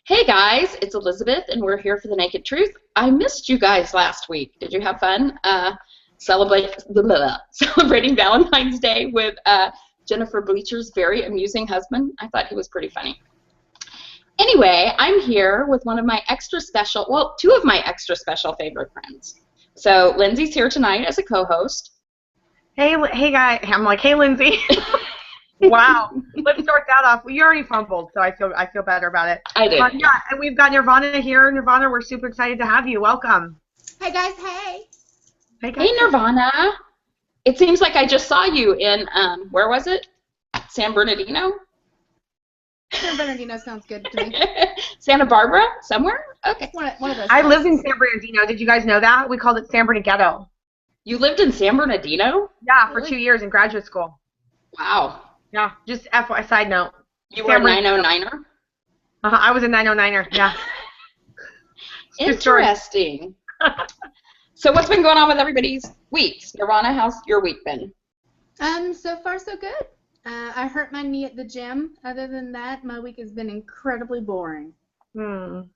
Hey guys, it's Elizabeth, and we're here for the Naked Truth. I missed you guys last week. Did you have fun celebrating Valentine's Day with Jennifer Bleacher's very amusing husband? I thought he was pretty funny. Anyway, I'm here with one of my two of my extra special favorite friends. So Lindsay's here tonight as a co-host. Hey guy. I'm like, hey, Lindsay. Wow. Let's start that off. You already fumbled, so I feel better about it. I did. Yeah, and we've got Nirvana here. Nirvana, we're super excited to have you. Welcome. Hey guys, hey. Hey guys. Hey Nirvana. It seems like I just saw you in where was it? San Bernardino? San Bernardino sounds good to me. Santa Barbara? Somewhere? Okay. One of those. I lived in San Bernardino. Did you guys know that? We called it San Bernardino. You lived in San Bernardino? Yeah, for Really? 2 years in graduate school. Wow. Yeah, just FYI, side note. You were a 909er? I was a 909er, yeah. Good story. Interesting. So what's been going on with everybody's weeks? Nirvana, how's your week been? So far so good. I hurt my knee at the gym. Other than that, my week has been incredibly boring. Lindsay,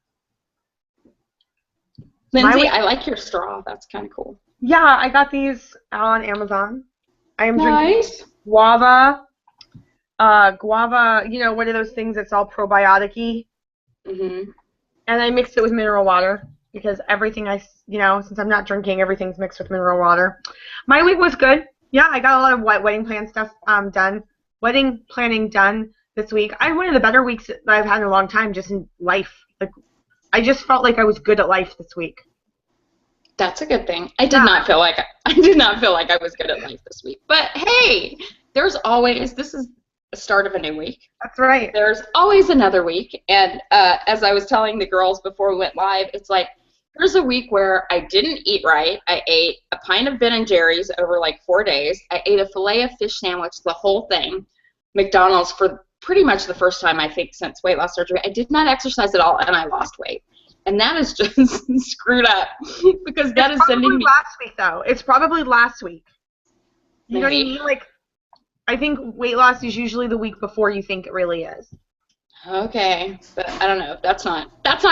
week- I like your straw. That's kind of cool. Yeah, I got these on Amazon. I am drinking Nice. guava, you know, one of those things that's all probiotic-y. Mm-hmm. And I mixed it with mineral water because everything since I'm not drinking, everything's mixed with mineral water. My week was good. Yeah, I got a lot of wedding plan stuff done. Wedding planning done this week. I had one of the better weeks that I've had in a long time just in life. Like, I just felt like I was good at life this week. That's a good thing. I did not feel like I was good at life this week. But hey, this is the start of a new week. That's right. There's always another week. And as I was telling the girls before we went live, it's like, here's a week where I didn't eat right. I ate a pint of Ben & Jerry's over like 4 days. I ate a filet of fish sandwich, the whole thing. McDonald's for pretty much the first time, I think, since weight loss surgery. I did not exercise at all, and I lost weight. And that is just screwed up because that is sending me. Last week, though. It's probably last week. You know what I Maybe. mean? Like, I think weight loss is usually the week before you think it really is. Okay, but I don't know. That's not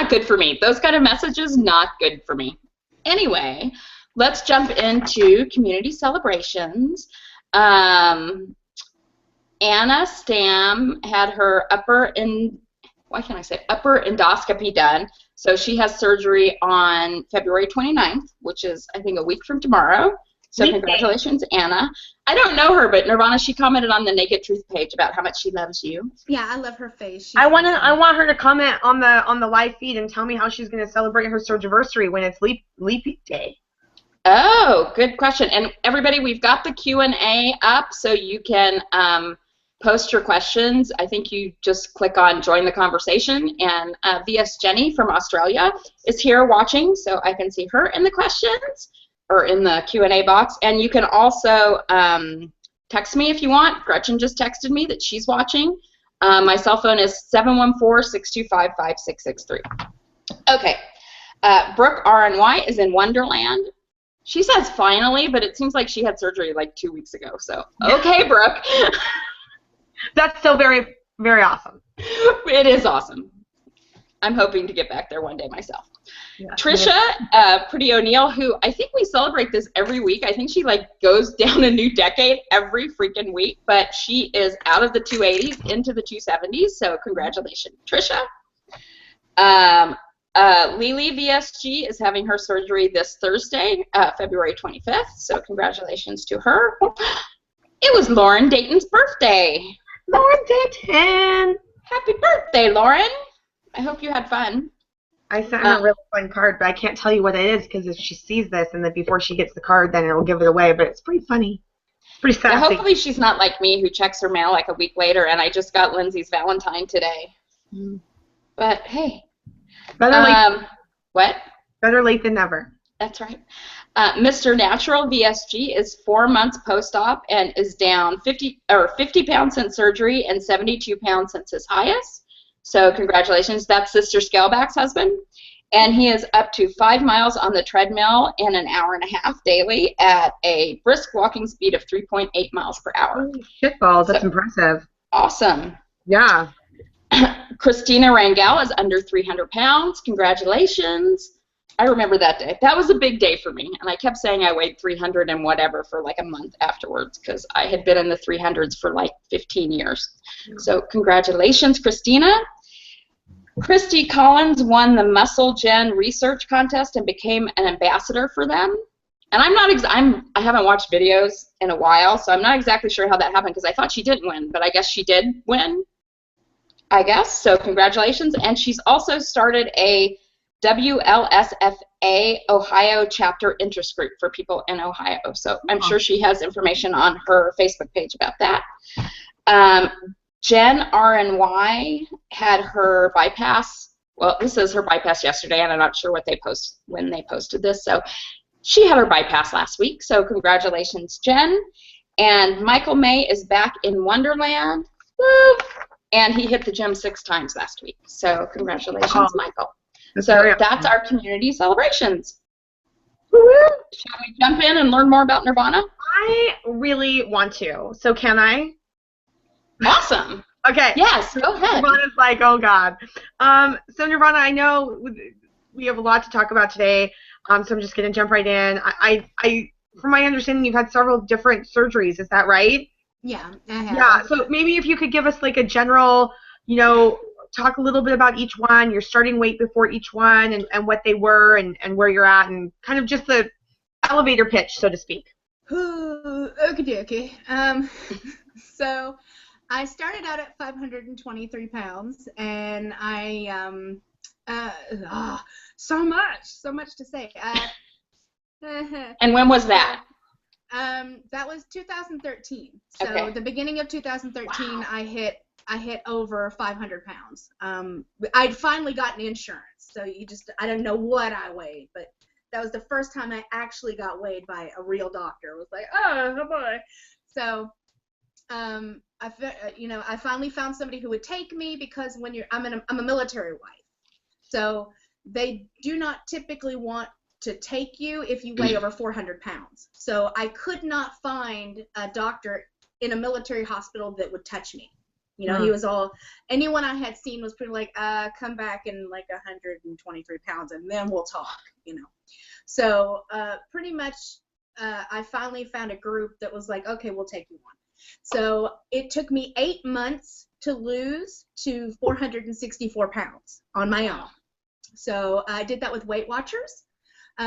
good for me. Those kind of messages, not good for me. Anyway, let's jump into community celebrations. Anna Stam had her upper endoscopy done. So she has surgery on February 29th, which is, I think, a week from tomorrow. So congratulations, Anna. I don't know her, but Nirvana, she commented on the Naked Truth page about how much she loves you. Yeah, I love her face. I want her to comment on the live feed and tell me how she's going to celebrate her surgery when it's leap day. Oh, good question. And everybody, we've got the Q&A up, so you can post your questions. I think you just click on join the conversation, and VS Jenny from Australia is here watching, so I can see her in the questions or in the Q&A box. And you can also text me if you want. Gretchen just texted me that she's watching. My cell phone is 714-625-5663. Okay. Brooke RNY is in Wonderland. She says finally, but it seems like she had surgery like 2 weeks ago. So, okay, Brooke. That's still very, very awesome. It is awesome. I'm hoping to get back there one day myself. Yeah. Trisha, Pretty O'Neill, who I think we celebrate this every week. I think she like goes down a new decade every freaking week, but she is out of the 280s into the 270s. So congratulations, Trisha. Lily VSG is having her surgery this Thursday, February 25th. So congratulations to her. It was Lauren Dayton's birthday. Lauren Dayton. Happy birthday, Lauren. I hope you had fun. I sent her a really fun card, but I can't tell you what it is because if she sees this and then before she gets the card, then it'll give it away. But it's pretty funny. It's pretty sassy. Yeah, hopefully she's not like me who checks her mail like a week later and I just got Lindsay's Valentine today. But hey. What? Better late than never. That's right. Mr. Natural VSG is 4 months post-op and is down 50 pounds since surgery and 72 pounds since his highest. So congratulations. That's Sister Scaleback's husband. And he is up to 5 miles on the treadmill in an hour and a half daily at a brisk walking speed of 3.8 miles per hour. Holy shitballs, that's impressive. Awesome. Yeah. Christina Rangel is under 300 pounds. Congratulations. I remember that day. That was a big day for me, and I kept saying I weighed 300 and whatever for like a month afterwards because I had been in the 300s for like 15 years. So congratulations, Christina. Christy Collins won the Muscle Gen Research Contest and became an ambassador for them. And I haven't watched videos in a while, so I'm not exactly sure how that happened because I thought she didn't win, but I guess she did win, I guess. So congratulations. And she's also started a WLSFA Ohio chapter interest group for people in Ohio. So I'm sure she has information on her Facebook page about that. Jen RNY had her bypass. Well, this is her bypass yesterday, and I'm not sure when they posted this. So she had her bypass last week. So congratulations, Jen. And Michael May is back in Wonderland. Woo! And he hit the gym 6 times last week. So congratulations, Michael. So that's our community celebrations. Woo-hoo. Shall we jump in and learn more about Nirvana? I really want to. So can I? Awesome. Okay. Yes, go ahead. Nirvana's like, oh God. So Nirvana, I know we have a lot to talk about today, so I'm just going to jump right in. From my understanding, you've had several different surgeries. Is that right? Yeah, I have. Yeah. So maybe if you could give us like a general, talk a little bit about each one, your starting weight before each one, and what they were, and where you're at, and kind of just the elevator pitch, so to speak. Okay. So I started out at 523 pounds, and so much to say. And when was that? That was 2013. So okay. The beginning of 2013, wow. I hit over 500 pounds. I'd finally gotten insurance, so I didn't know what I weighed, but that was the first time I actually got weighed by a real doctor. It was like, oh boy. So, I finally found somebody who would take me because I'm a military wife, so they do not typically want to take you if you weigh over 400 pounds. So I could not find a doctor in a military hospital that would touch me. He was anyone I had seen was pretty like, come back in like 123 pounds and then we'll talk, So pretty much I finally found a group that was like, okay, we'll take you on. So it took me 8 months to lose to 464 pounds on my own. So I did that with Weight Watchers.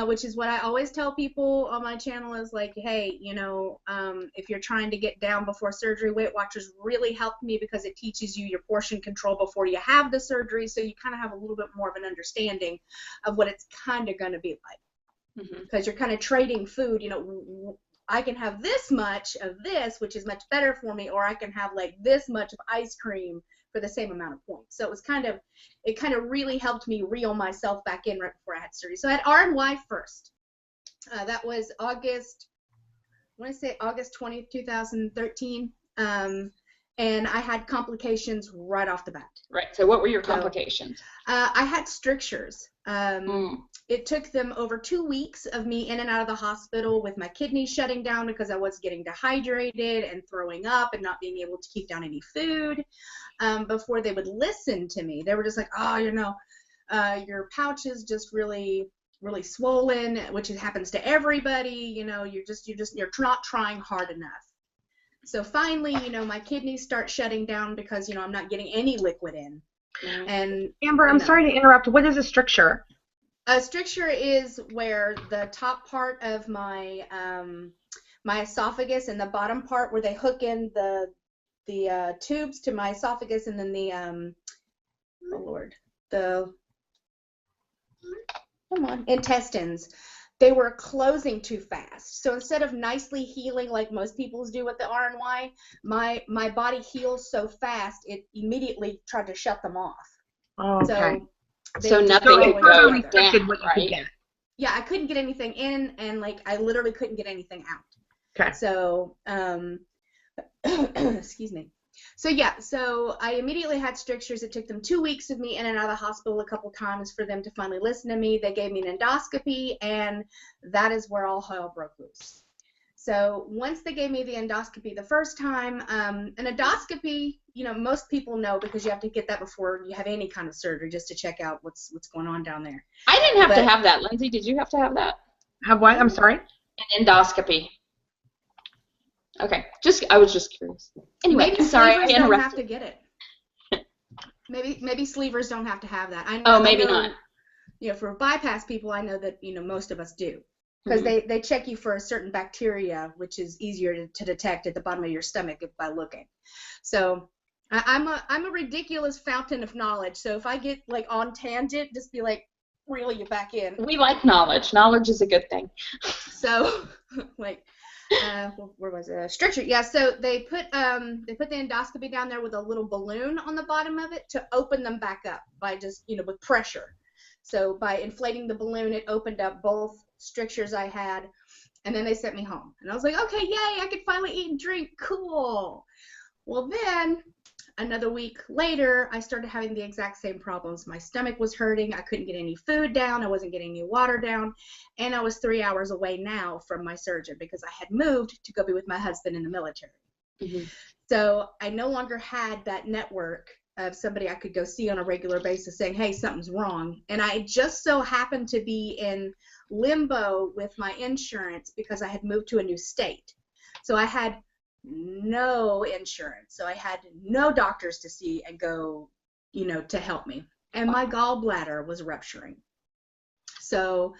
Which is what I always tell people on my channel is like, hey, if you're trying to get down before surgery, Weight Watchers really helped me because it teaches you your portion control before you have the surgery, so you kind of have a little bit more of an understanding of what it's kind of going to be like. Because you're kind of trading food, I can have this much of this, which is much better for me, or I can have like this much of ice cream for the same amount of points. So it kind of really helped me reel myself back in right before I had surgery. So I had RNY first. That was August 20th, 2013. And I had complications right off the bat. Right. So what were your complications? I had strictures. It took them over 2 weeks of me in and out of the hospital with my kidneys shutting down because I was getting dehydrated and throwing up and not being able to keep down any food before they would listen to me. They were just like, oh, your pouch is just really, really swollen, which happens to everybody. You're not trying hard enough. So finally, my kidneys start shutting down because, I'm not getting any liquid in. And Amber, I'm sorry to interrupt. What is a stricture? A stricture is where the top part of my my esophagus and the bottom part where they hook in the tubes to my esophagus, and then the intestines, they were closing too fast. So instead of nicely healing like most people do with the RNY, my body heals so fast it immediately tried to shut them off. Oh, okay. So nothing could go restricted what you could get. Yeah, I couldn't get anything in, and I literally couldn't get anything out. Okay. So excuse me. So I immediately had strictures. It took them 2 weeks of me in and out of the hospital a couple times for them to finally listen to me. They gave me an endoscopy, and that is where all hell broke loose. So once they gave me the endoscopy the first time, an endoscopy, most people know because you have to get that before you have any kind of surgery just to check out what's going on down there. I didn't have to have that. Lindsay, did you have to have that? Have what? I'm sorry? An endoscopy. Okay. I was just curious. Anyway, maybe sorry, I sleevers interrupted. don't have to get it. Maybe sleevers don't have to have that. Maybe not. For bypass people, I know that most of us do. Because they check you for a certain bacteria, which is easier to detect at the bottom of your stomach by looking. So I'm a ridiculous fountain of knowledge. So if I get like on tangent, just be like, reel you back in. We like knowledge. Knowledge is a good thing. So like, where was it? Stricture. Yeah. So they put the endoscopy down there with a little balloon on the bottom of it to open them back up by just with pressure. So by inflating the balloon, it opened up both strictures I had, and then they sent me home. And I was like, okay, yay, I could finally eat and drink. Cool. Well, then another week later, I started having the exact same problems. My stomach was hurting. I couldn't get any food down. I wasn't getting any water down. And I was 3 hours away now from my surgeon because I had moved to go be with my husband in the military. So I no longer had that network of somebody I could go see on a regular basis saying, hey, something's wrong. And I just so happened to be in limbo with my insurance because I had moved to a new state. So I had no insurance. So I had no doctors to see and go, to help me. And my gallbladder was rupturing. So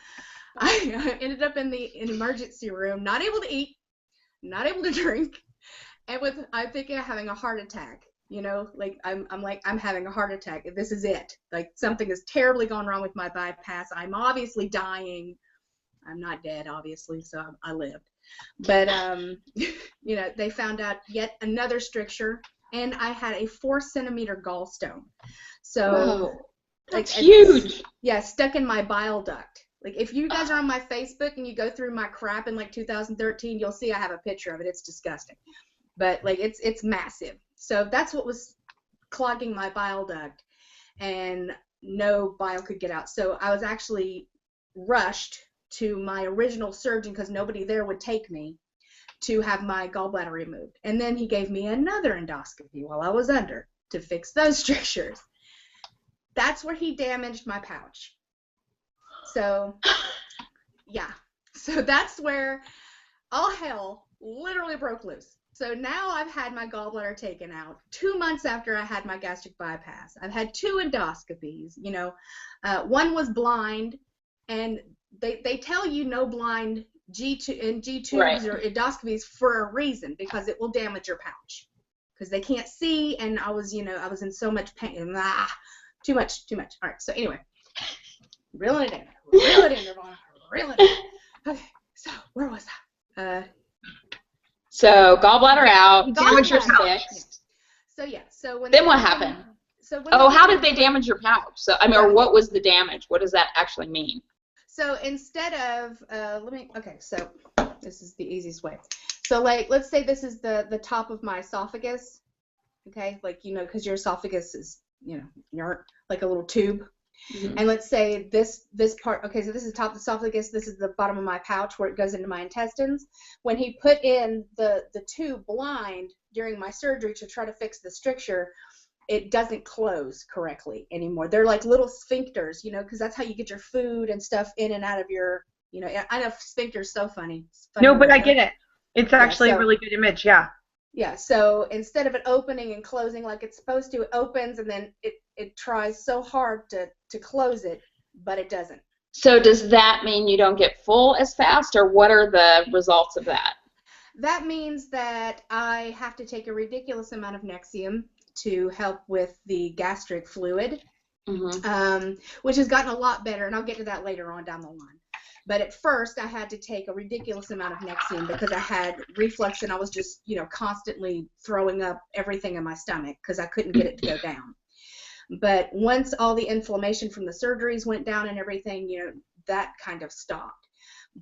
I ended up in the emergency room, not able to eat, not able to drink, and I'm thinking of having a heart attack. I'm having a heart attack. This is it. Like, something has terribly gone wrong with my bypass. I'm obviously dying. I'm not dead, obviously, so I lived. But, they found out yet another stricture, and I had a 4-centimeter gallstone. So, whoa, that's huge. Yeah, stuck in my bile duct. Like, if you guys are on my Facebook and you go through my crap in like 2013, you'll see I have a picture of it. It's disgusting. But like, it's massive. So that's what was clogging my bile duct, and no bile could get out. So I was actually rushed to my original surgeon because nobody there would take me to have my gallbladder removed. And then he gave me another endoscopy while I was under to fix those strictures. That's where he damaged my pouch. So, yeah. So that's where all hell literally broke loose. So now I've had my gallbladder taken out 2 months after I had my gastric bypass. I've had 2 endoscopies. One was blind, and they tell you no blind G-tubes or endoscopies for a reason, because it will damage your pouch because they can't see. And I was in so much pain. Too much. All right. So anyway, reeling it in, Nirvana, reel it in. Okay. So where was I? So gallbladder out, Gallbladder fixed. So yeah. So when then what happened? How did they damage your pouch? So or what was the damage? What does that actually mean? So instead of so this is the easiest way. So like, let's say this is the top of my esophagus. Okay, like because your esophagus is you're like a little tube. And let's say this part, okay, so this is the top of the esophagus, this is the bottom of my pouch where it goes into my intestines. When he put in the tube blind during my surgery to try to fix the stricture, it doesn't close correctly anymore. They're like little sphincters, because that's how you get your food and stuff in and out of your, I know sphincter's so funny. No, but I get it. It's actually a really good image, yeah. Yeah, so instead of it opening and closing like it's supposed to, it opens and then it tries so hard to close it, but it doesn't. So does that mean you don't get full as fast, or what are the results of that? That means that I have to take a ridiculous amount of Nexium to help with the gastric fluid, which has gotten a lot better, and I'll get to that later on down the line. But at first, I had to take a ridiculous amount of Nexium because I had reflux and I was just, constantly throwing up everything in my stomach because I couldn't get it to go down. But once all the inflammation from the surgeries went down and everything, that kind of stopped.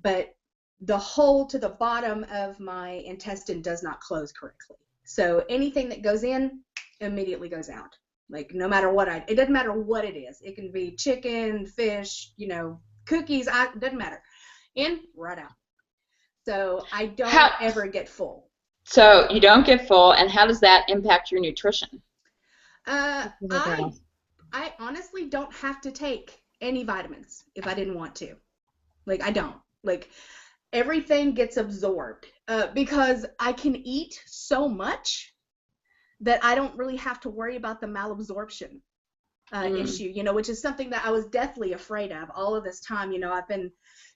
But the hole to the bottom of my intestine does not close correctly. So anything that goes in immediately goes out. Like, no matter what it doesn't matter what it is. It can be chicken, fish, cookies, it doesn't matter. In, right out. So I don't ever get full. So you don't get full, and how does that impact your nutrition? I honestly don't have to take any vitamins if I didn't want to. Like, I don't. Like, everything gets absorbed because I can eat so much that I don't really have to worry about the malabsorption issue, which is something that I was deathly afraid of all of this time. I've been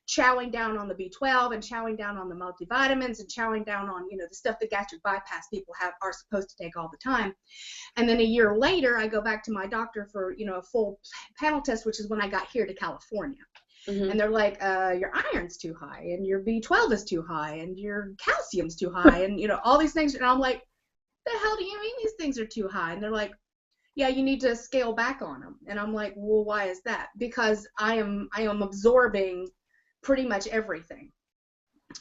chowing down on the B12 and chowing down on the multivitamins and chowing down on, the stuff that gastric bypass people are supposed to take all the time. And then a year later, I go back to my doctor for, a full panel test, which is when I got here to California. And they're like, your iron's too high, and your B12 is too high, and your calcium's too high, and, all these things. And I'm like, the hell do you mean these things are too high? And they're like, yeah, you need to scale back on them. And I'm like, well, why is that? Because I am absorbing pretty much everything.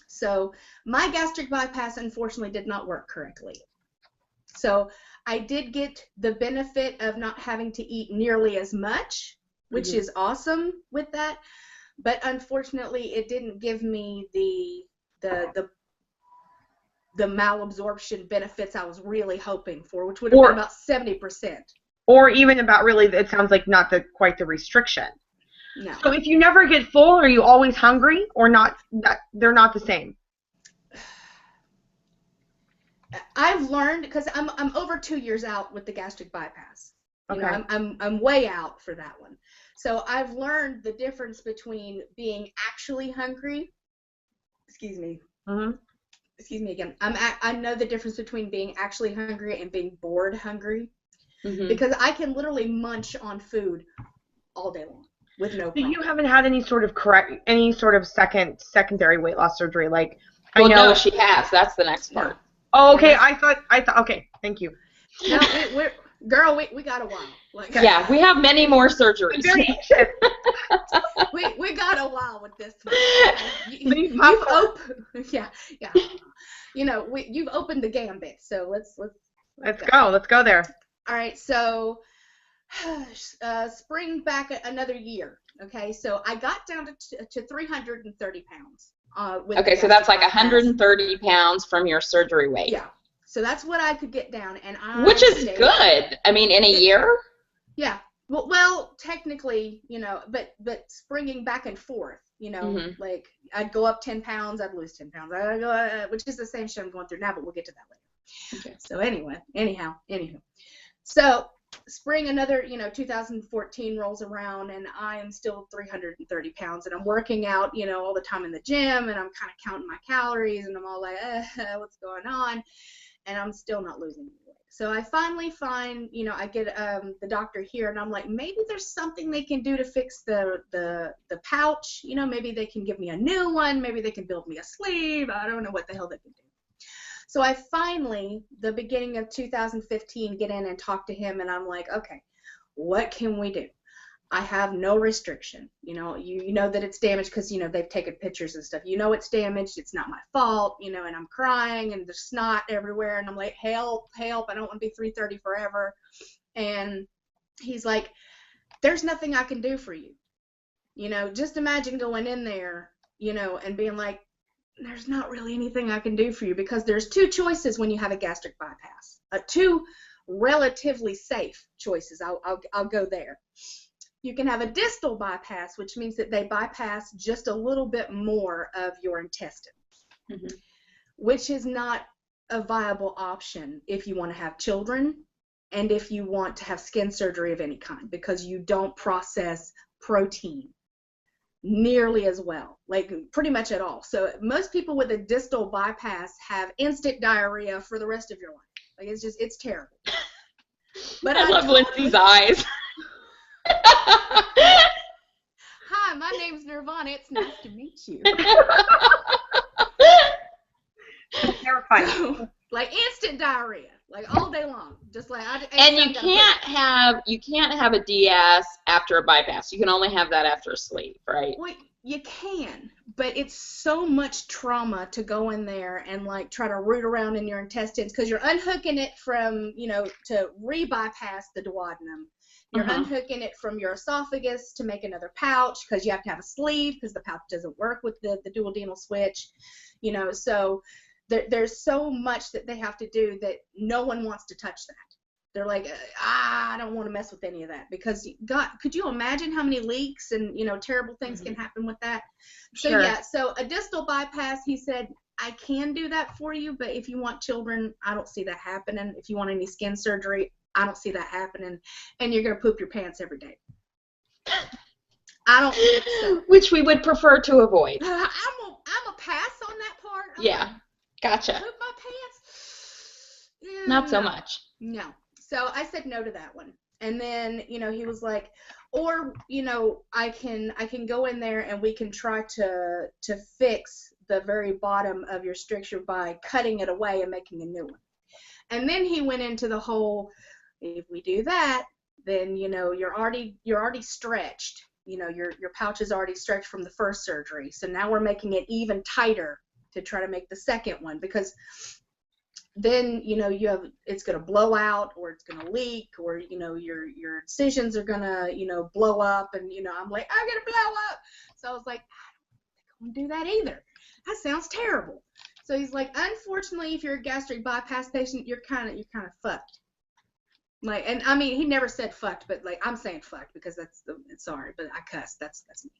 So my gastric bypass, unfortunately, did not work correctly. So I did get the benefit of not having to eat nearly as much, which is awesome with that. But unfortunately, it didn't give me the malabsorption benefits I was really hoping for, which would have been about 70%. Or even about, really, it sounds like not quite the restriction. No. So if you never get full, are you always hungry, or not? They're not the same. I've learned, because I'm over 2 years out with the gastric bypass. Okay. I'm way out for that one. So I've learned the difference between being actually hungry. Excuse me. Excuse me again. I know the difference between being actually hungry and being bored hungry, because I can literally munch on food all day long with no problem. You haven't had any sort of secondary weight loss surgery, like? Well, no, she has. That's the next part. Oh, okay. I thought. Okay. Thank you. No, we got a while. Like, yeah, we have many more surgeries. I'm very anxious. we got a while with this one. You've opened the gambit, so let's go. Let's go there. All right, so spring back another year. Okay, so I got down to 330 pounds. Okay, so that's like 130 pounds from your surgery weight. Yeah. So that's what I could get down, and which is good. I mean, in a year. Yeah. Well, technically, but springing back and forth, like I'd go up 10 pounds, I'd lose 10 pounds. I'd go, which is the same shit I'm going through now, but we'll get to that later. Okay. So anyhow. So spring, another, 2014 rolls around, and I am still 330 pounds, and I'm working out, all the time in the gym, and I'm kind of counting my calories, and I'm all like, what's going on? And I'm still not losing any weight. So I finally find, I get the doctor here, and I'm like, maybe there's something they can do to fix the pouch. Maybe they can give me a new one. Maybe they can build me a sleeve. I don't know what the hell they can do. So I finally, the beginning of 2015, get in and talk to him, and I'm like, okay, what can we do? I have no restriction. You know that it's damaged because, they've taken pictures and stuff. It's damaged. It's not my fault, and I'm crying, and there's snot everywhere, and I'm like, help, I don't want to be 330 forever. And he's like, there's nothing I can do for you. Just imagine going in there, and being like, there's not really anything I can do for you, because there's two choices when you have a gastric bypass. Two relatively safe choices. I'll go there. You can have a distal bypass, which means that they bypass just a little bit more of your intestines, which is not a viable option if you want to have children and if you want to have skin surgery of any kind, because you don't process protein nearly as well, like pretty much at all. So most people with a distal bypass have instant diarrhea for the rest of your life. Like, it's terrible. But I love Lindsay's eyes. Hi, my name's Nirvana. It's nice to meet you. Terrifying. So, like instant diarrhea, like all day long, just like. And you can't have a DS after a bypass. You can only have that after a sleeve, right? Well, you can, but it's so much trauma to go in there and like try to root around in your intestines, because you're unhooking it from, to re-bypass the duodenum. You're unhooking it from your esophagus to make another pouch because you have to have a sleeve because the pouch doesn't work with the duodenal switch. You know, so there's so much that they have to do that no one wants to touch that. They're like, I don't want to mess with any of that because, God, could you imagine how many leaks and, you know, terrible things can happen with that? So, yeah, so a distal bypass, he said, I can do that for you, but if you want children, I don't see that happening. If you want any skin surgery, I don't see that happening. And you're going to poop your pants every day. I don't think so. Which we would prefer to avoid. I'm a pass on that part. Yeah, gotcha. Poop my pants? Yeah, Not so much. No. So I said no to that one. And then, you know, he was like, or, you know, I can go in there and we can try to fix the very bottom of your stricture by cutting it away and making a new one. And then he went into the whole, if we do that, then, you know, you're already stretched. You know, your pouch is already stretched from the first surgery. So now we're making it even tighter to try to make the second one, because then, you know, it's going to blow out, or it's going to leak, or, you know, your incisions are going to, you know, blow up. And, you know, I'm like, I'm going to blow up. So I was like, I don't think I want to do that either. That sounds terrible. So he's like, unfortunately, if you're a gastric bypass patient, you're kind of fucked. Like, and I mean, he never said fucked, but like, I'm saying fucked because sorry, but I cuss. That's me.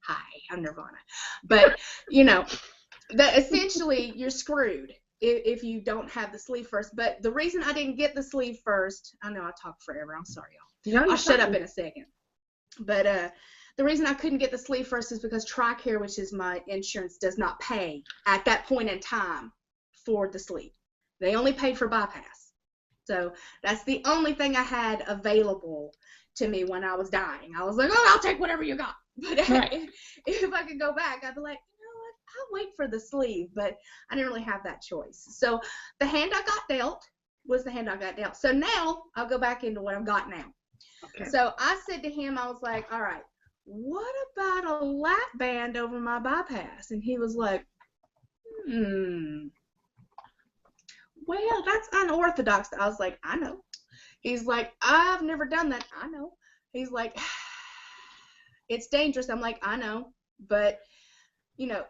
Hi, I'm Nirvana. But, you know, that essentially you're screwed if you don't have the sleeve first. But the reason I didn't get the sleeve first, I know I talk forever. I'm sorry, y'all. I'll shut up in a second. But the reason I couldn't get the sleeve first is because TRICARE, which is my insurance, does not pay at that point in time for the sleeve. They only paid for bypass. So that's the only thing I had available to me when I was dying. I was like, oh, I'll take whatever you got. But if I could go back, I'd be like, you know what, I'll wait for the sleeve. But I didn't really have that choice. So the hand I got dealt was the hand I got dealt. So now I'll go back into what I've got now. Okay. So I said to him, I was like, all right, what about a lap band over my bypass? And he was like, well, that's unorthodox. I was like, I know. He's like, I've never done that. I know. He's like, it's dangerous. I'm like, I know. But, you know,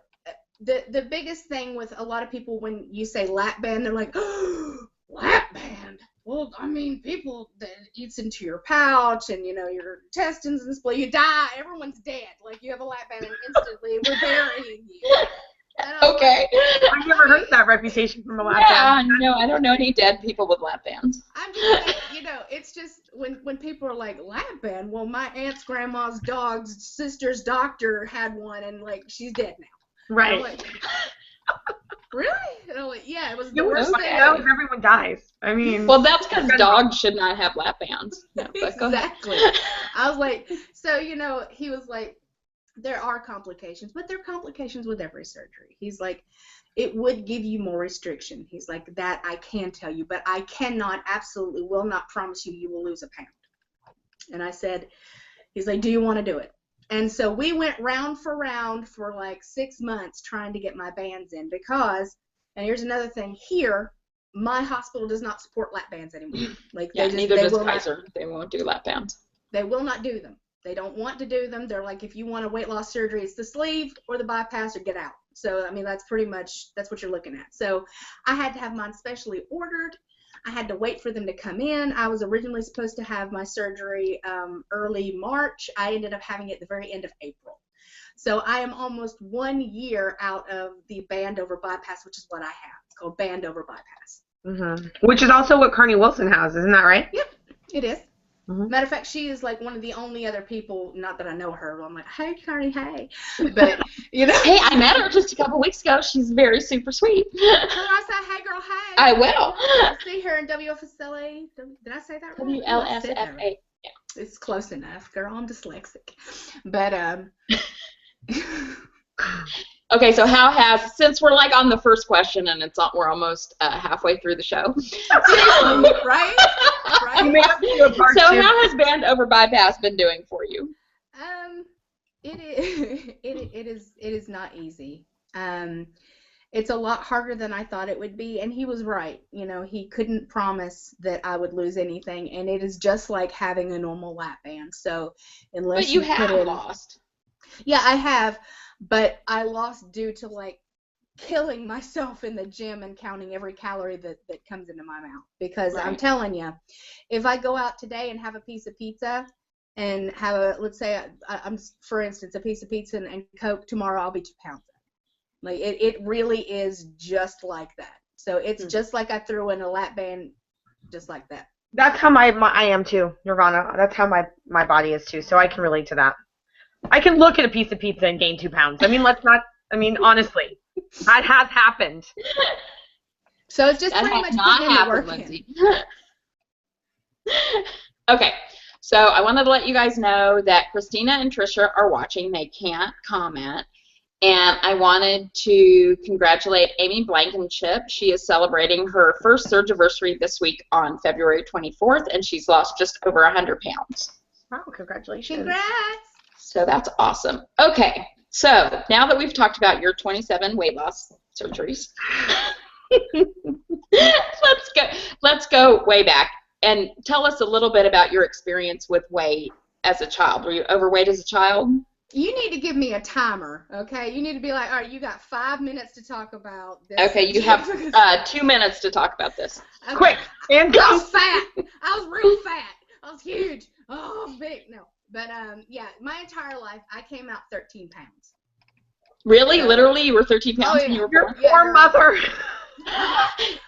the biggest thing with a lot of people when you say lap band, they're like, oh, lap band. Well, I mean, people that eats into your pouch and, you know, your intestines and split. You die. Everyone's dead. Like, you have a lap band and instantly we're burying you. Okay. I've never heard that reputation from a lap band. Yeah, no, I don't know any dead people with lap bands. I'm just saying, you know, it's just when people are like, lap band, well, my aunt's grandma's dog's sister's doctor had one and, like, she's dead now. Right. Like, really? And I'm like, yeah, it was the worst thing. Everyone dies. I mean. Well, that's because dogs should not have lap bands. No, exactly. I was like, so, you know, he was like, there are complications, but there are complications with every surgery. He's like, it would give you more restriction. He's like, that I can tell you, but I cannot, absolutely will not promise you will lose a pound. And I said, he's like, do you want to do it? And so we went round for like 6 months trying to get my bands in because, and here's another thing, here, my hospital does not support lap bands anymore. Like, neither does Kaiser. They won't do lap bands. They will not do them. They don't want to do them. They're like, if you want a weight loss surgery, it's the sleeve or the bypass or get out. So, I mean, that's pretty much, that's what you're looking at. So I had to have mine specially ordered. I had to wait for them to come in. I was originally supposed to have my surgery early March. I ended up having it at the very end of April. So I am almost 1 year out of the band over bypass, which is what I have. It's called band over bypass. Mm-hmm. Which is also what Carney Wilson has, isn't that right? Yep, it is. Mm-hmm. Matter of fact, she is like one of the only other people, not that I know her, but I'm like, hey, Carney, hey. But, you know. Hey, I met her just a couple weeks ago. She's very super sweet. So I say, hey, girl, hey. I will. I see her in WFSLA. Did I say that right? WLSFA. Yeah. It's close enough, girl. I'm dyslexic. But, Okay, so since we're like on the first question and we're almost halfway through the show. Right? So how has band over bypass been doing for you? It is not easy. it's a lot harder than I thought it would be, and he was right. You know, he couldn't promise that I would lose anything, and it is just like having a normal lap band. So But unless you you put have in, lost. yeah, I have, but I lost due to like killing myself in the gym and counting every calorie that comes into my mouth. Because I'm Right. telling you, if I go out today and have a piece of pizza and have a, let's say, I'm for instance, a piece of pizza and Coke, tomorrow I'll be 2 pounds. Like it really is just like that. So it's just like I threw in a lap band, just like that. That's how I am too, Nirvana. That's how my body is too. So I can relate to that. I can look at a piece of pizza and gain 2 pounds. I mean, honestly, that has happened. So it's just That pretty has much not putting in the happened, work in. Lindsay. Okay, so I wanted to let you guys know that Christina and Trisha are watching. They can't comment. And I wanted to congratulate Amy Blankenship. She is celebrating her first Surgiversary this week on February 24th, and she's lost just over 100 pounds. Wow, congratulations. Congrats. So that's awesome. Okay, so now that we've talked about your 27 weight loss surgeries, let's go way back and tell us a little bit about your experience with weight as a child. Were you overweight as a child? You need to give me a timer, okay? You need to be like, all right, you got 5 minutes to talk about this. Okay, you have 2 minutes to talk about this. Okay. Quick, and I was fat. I was real fat. I was huge. Oh, I was big. No, but yeah, my entire life I came out 13 pounds. Really? So, Literally? You were 13 pounds when you were your born? poor mother.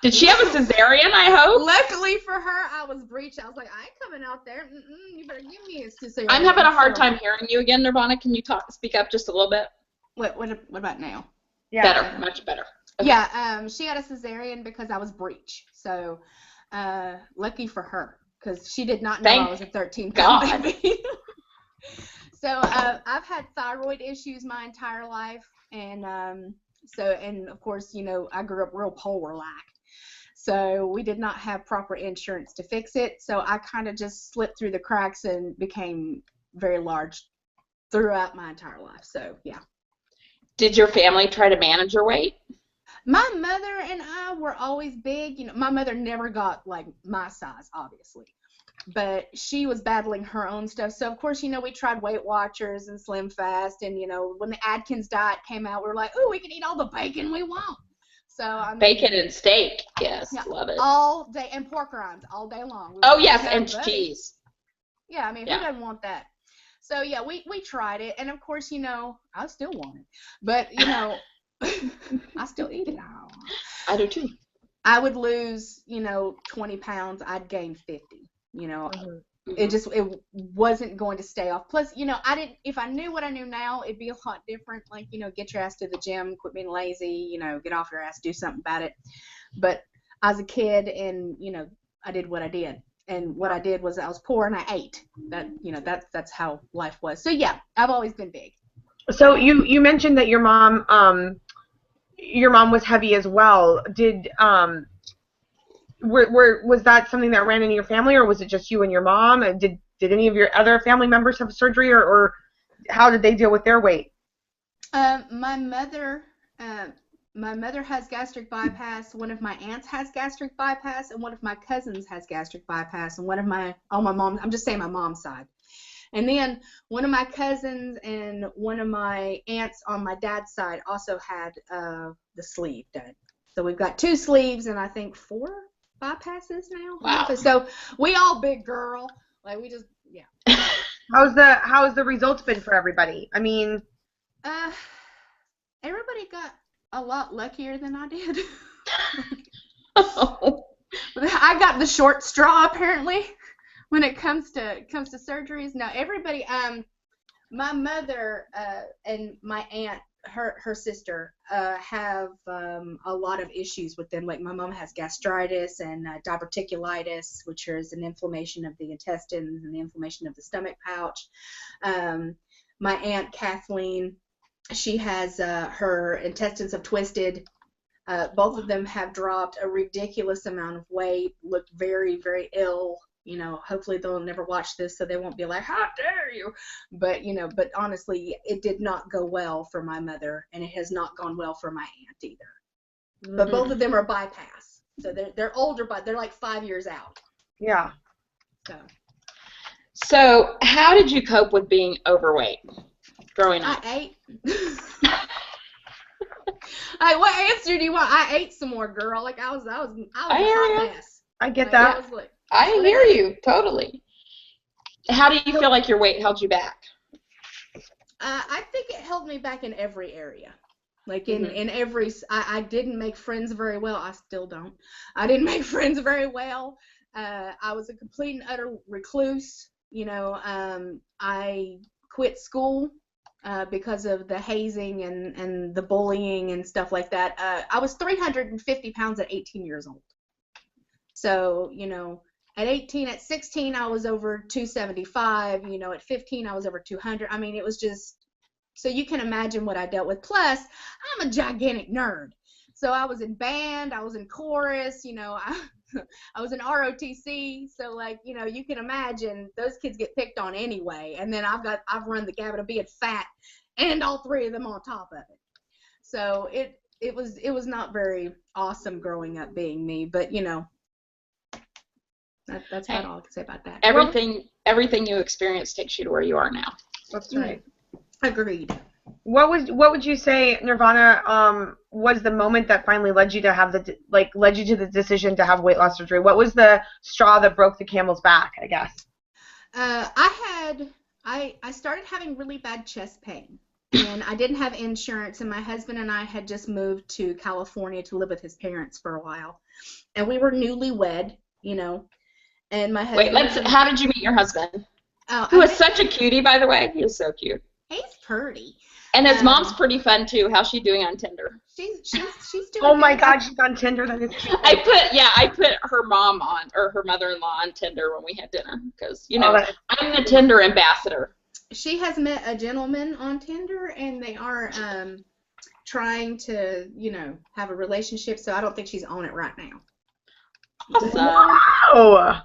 Did she have a cesarean, I hope? Luckily for her, I was breech. I was like, I ain't coming out there. You better give me a cesarean. I'm having a hard time hearing you again, Nirvana. Can you speak up just a little bit? What about now? Yeah. Better, much better. Okay. Yeah, she had a cesarean because I was breech. So, lucky for her, because she did not know I was a 13-pound baby. So, I've had thyroid issues my entire life, and and of course, you know, I grew up real poor-like. So we did not have proper insurance to fix it. So I kind of just slipped through the cracks and became very large throughout my entire life. So, yeah. Did your family try to manage your weight? My mother and I were always big. You know, my mother never got like my size, obviously, but she was battling her own stuff. So of course, you know, we tried Weight Watchers and Slim Fast, and you know, when the Atkins diet came out, we were like, oh, we can eat all the bacon we want. So I mean, bacon and steak, yes, yeah, love it. all day, and pork rinds all day long. Oh yes, and cheese. Yeah, I mean, who doesn't want that? So yeah, we tried it, and of course, you know, I still want it, but you know. I still eat it. I do too. I would lose, you know, 20 pounds. I'd gain 50. You know, it wasn't going to stay off. Plus, you know, if I knew what I knew now, it'd be a lot different. Like, you know, get your ass to the gym, quit being lazy, you know, get off your ass, do something about it. But I was a kid, and you know, I did what I did. And what I did was I was poor and I ate. That, you know, that's how life was. So yeah, I've always been big. So you mentioned that your mom was heavy as well. Did was that something that ran in your family, or was it just you and your mom? And did any of your other family members have surgery, or how did they deal with their weight? My mother has gastric bypass. One of my aunts has gastric bypass, and one of my cousins has gastric bypass, and I'm just saying my mom's side. And then one of my cousins and one of my aunts on my dad's side also had the sleeve done. So we've got 2 sleeves and I think 4 bypasses now. Wow. So we all big girl. Like we just, yeah. How's the results been for everybody? I mean, everybody got a lot luckier than I did. Oh. I got the short straw apparently. When it comes to surgeries, no, everybody. My mother and my aunt, her sister, have a lot of issues with them. Like my mom has gastritis and diverticulitis, which is an inflammation of the intestines and the inflammation of the stomach pouch. My aunt Kathleen, she has her intestines have twisted. Both of them have dropped a ridiculous amount of weight. Look very, very ill. You know, hopefully they'll never watch this, so they won't be like, how dare you? But, you know, but honestly, it did not go well for my mother, and it has not gone well for my aunt either. but both of them are bypass. So they're older, but they're like 5 years out. Yeah. So how did you cope with being overweight growing up? I ate. What answer do you want? I ate some more, girl. Like I was a hot mess. I get that. I hear you totally. How do you feel like your weight held you back? I think it held me back in every area. Like in every, I didn't make friends very well. I still don't. I didn't make friends very well. I was a complete and utter recluse. You know, I quit school because of the hazing and the bullying and stuff like that. I was 350 pounds at 18 years old. So, you know, at 16, I was over 275. You know, at 15, I was over 200. I mean, it was just, so you can imagine what I dealt with. Plus, I'm a gigantic nerd. So I was in band, I was in chorus, you know, I was in ROTC. So, like, you know, you can imagine those kids get picked on anyway. And then I've run the gamut of being fat and all three of them on top of it. So it was not very awesome growing up being me, but, you know, that's about all I can say about that. Everything you experience takes you to where you are now. That's right. Agreed. What would you say, Nirvana, was the moment that finally led you to led you to the decision to have weight loss surgery? What was the straw that broke the camel's back, I guess? I started having really bad chest pain, and I didn't have insurance, and my husband and I had just moved to California to live with his parents for a while, and we were newlywed, you know, and my husband. How did you meet your husband? Who is such a cutie, by the way. He is so cute. He's pretty. And his mom's pretty fun too. How's she doing on Tinder? She's doing. Oh my God, she's on Tinder. That is cute. I put her mom on, or her mother-in-law on Tinder when we had dinner, because I'm the Tinder ambassador. She has met a gentleman on Tinder, and they are trying to, you know, have a relationship. So I don't think she's on it right now. Awesome. Wow.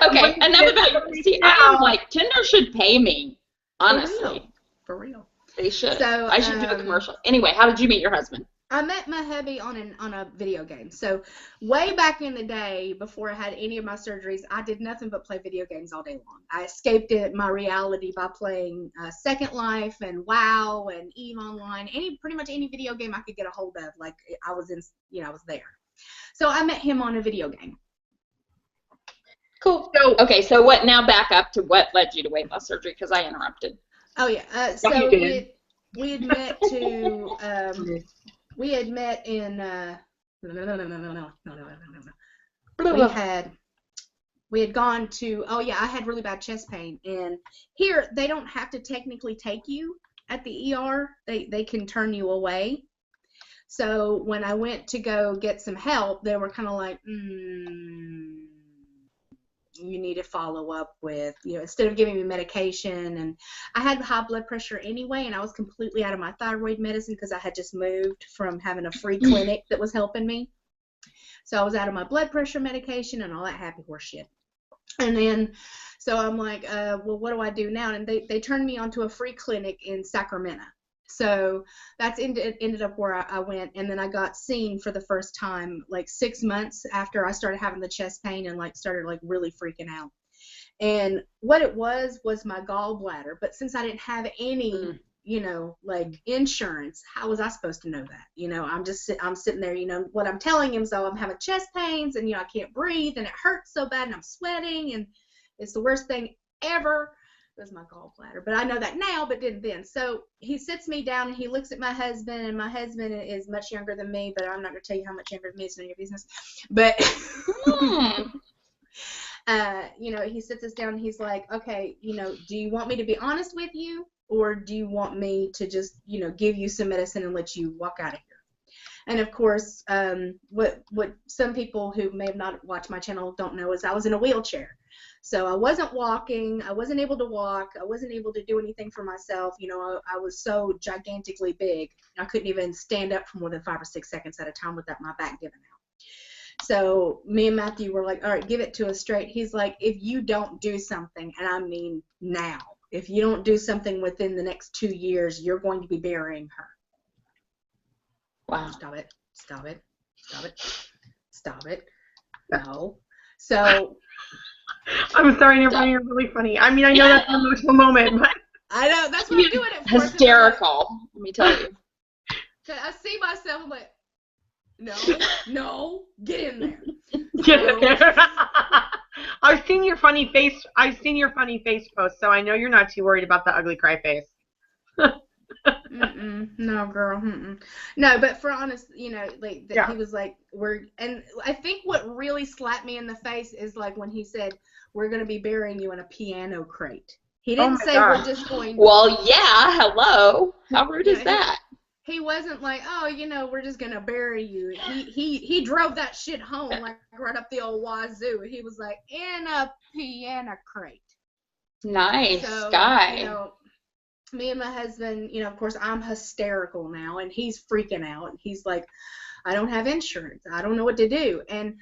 Okay, enough about. See, I am like, Tinder should pay me. Honestly. For real. They should. So, I should do a commercial. Anyway, how did you meet your husband? I met my hubby on a video game. So way back in the day, before I had any of my surgeries, I did nothing but play video games all day long. I escaped my reality by playing Second Life and WoW and EVE Online, pretty much any video game I could get a hold of. Like I was in, you know, I was there. So I met him on a video game. Cool. So what? Now back up to what led you to weight loss surgery, because I interrupted. Oh yeah. So we had met to we had met in we had gone to I had really bad chest pain, and here they don't have to technically take you at the ER. They can turn you away. So when I went to go get some help, they were kind of like, you need to follow up with, you know, instead of giving me medication. And I had high blood pressure anyway, and I was completely out of my thyroid medicine because I had just moved from having a free clinic that was helping me. So I was out of my blood pressure medication and all that happy horse shit. And then, so I'm like, well, what do I do now? And they turned me onto a free clinic in Sacramento. So that's ended up where I went, and then I got seen for the first time like 6 months after I started having the chest pain and like started like really freaking out. And what it was my gallbladder. But since I didn't have any, you know, like insurance, how was I supposed to know that? You know, I'm sitting there, you know, what I'm telling him, so I'm having chest pains and, you know, I can't breathe and it hurts so bad and I'm sweating and it's the worst thing ever. Was my gallbladder, but I know that now, but didn't then. So he sits me down and he looks at my husband, and my husband is much younger than me, but I'm not going to tell you how much younger than me. It's none of your business. But you know, he sits us down and he's like, okay, you know, do you want me to be honest with you, or do you want me to just, you know, give you some medicine and let you walk out of here? And of course, what some people who may have not watched my channel don't know is I was in a wheelchair. So I wasn't walking, I wasn't able to walk, I wasn't able to do anything for myself. You know, I was so gigantically big, I couldn't even stand up for more than 5 or 6 seconds at a time without my back giving out. So me and Matthew were like, all right, give it to us straight. He's like, if you don't do something, and I mean now, if you don't do something within the next 2 years, you're going to be burying her. Wow. Stop it. stop it, stop it, stop it. No. So I'm sorry, you're really funny. I mean, I know that's an emotional moment, but I know that's what I'm doing it for. Hysterical, let me tell you. I see myself, I'm like, no, get in there. get in there. I've seen your funny face. I've seen your funny face post, so I know you're not too worried about the ugly cry face. No, girl. No, but for honest, you know, like Yeah. he was like, and I think what really slapped me in the face is like when he said, we're going to be burying you in a piano crate. He didn't say God. we're just going. Well, yeah, hello. How rude is that? He wasn't like, oh, you know, we're just going to bury you. He drove that shit home like right up the old wazoo. He was like, in a piano crate. Nice So, guy. you know, me and my husband, you know, of course, I'm hysterical now, and he's freaking out. He's like, I don't have insurance. I don't know what to do. And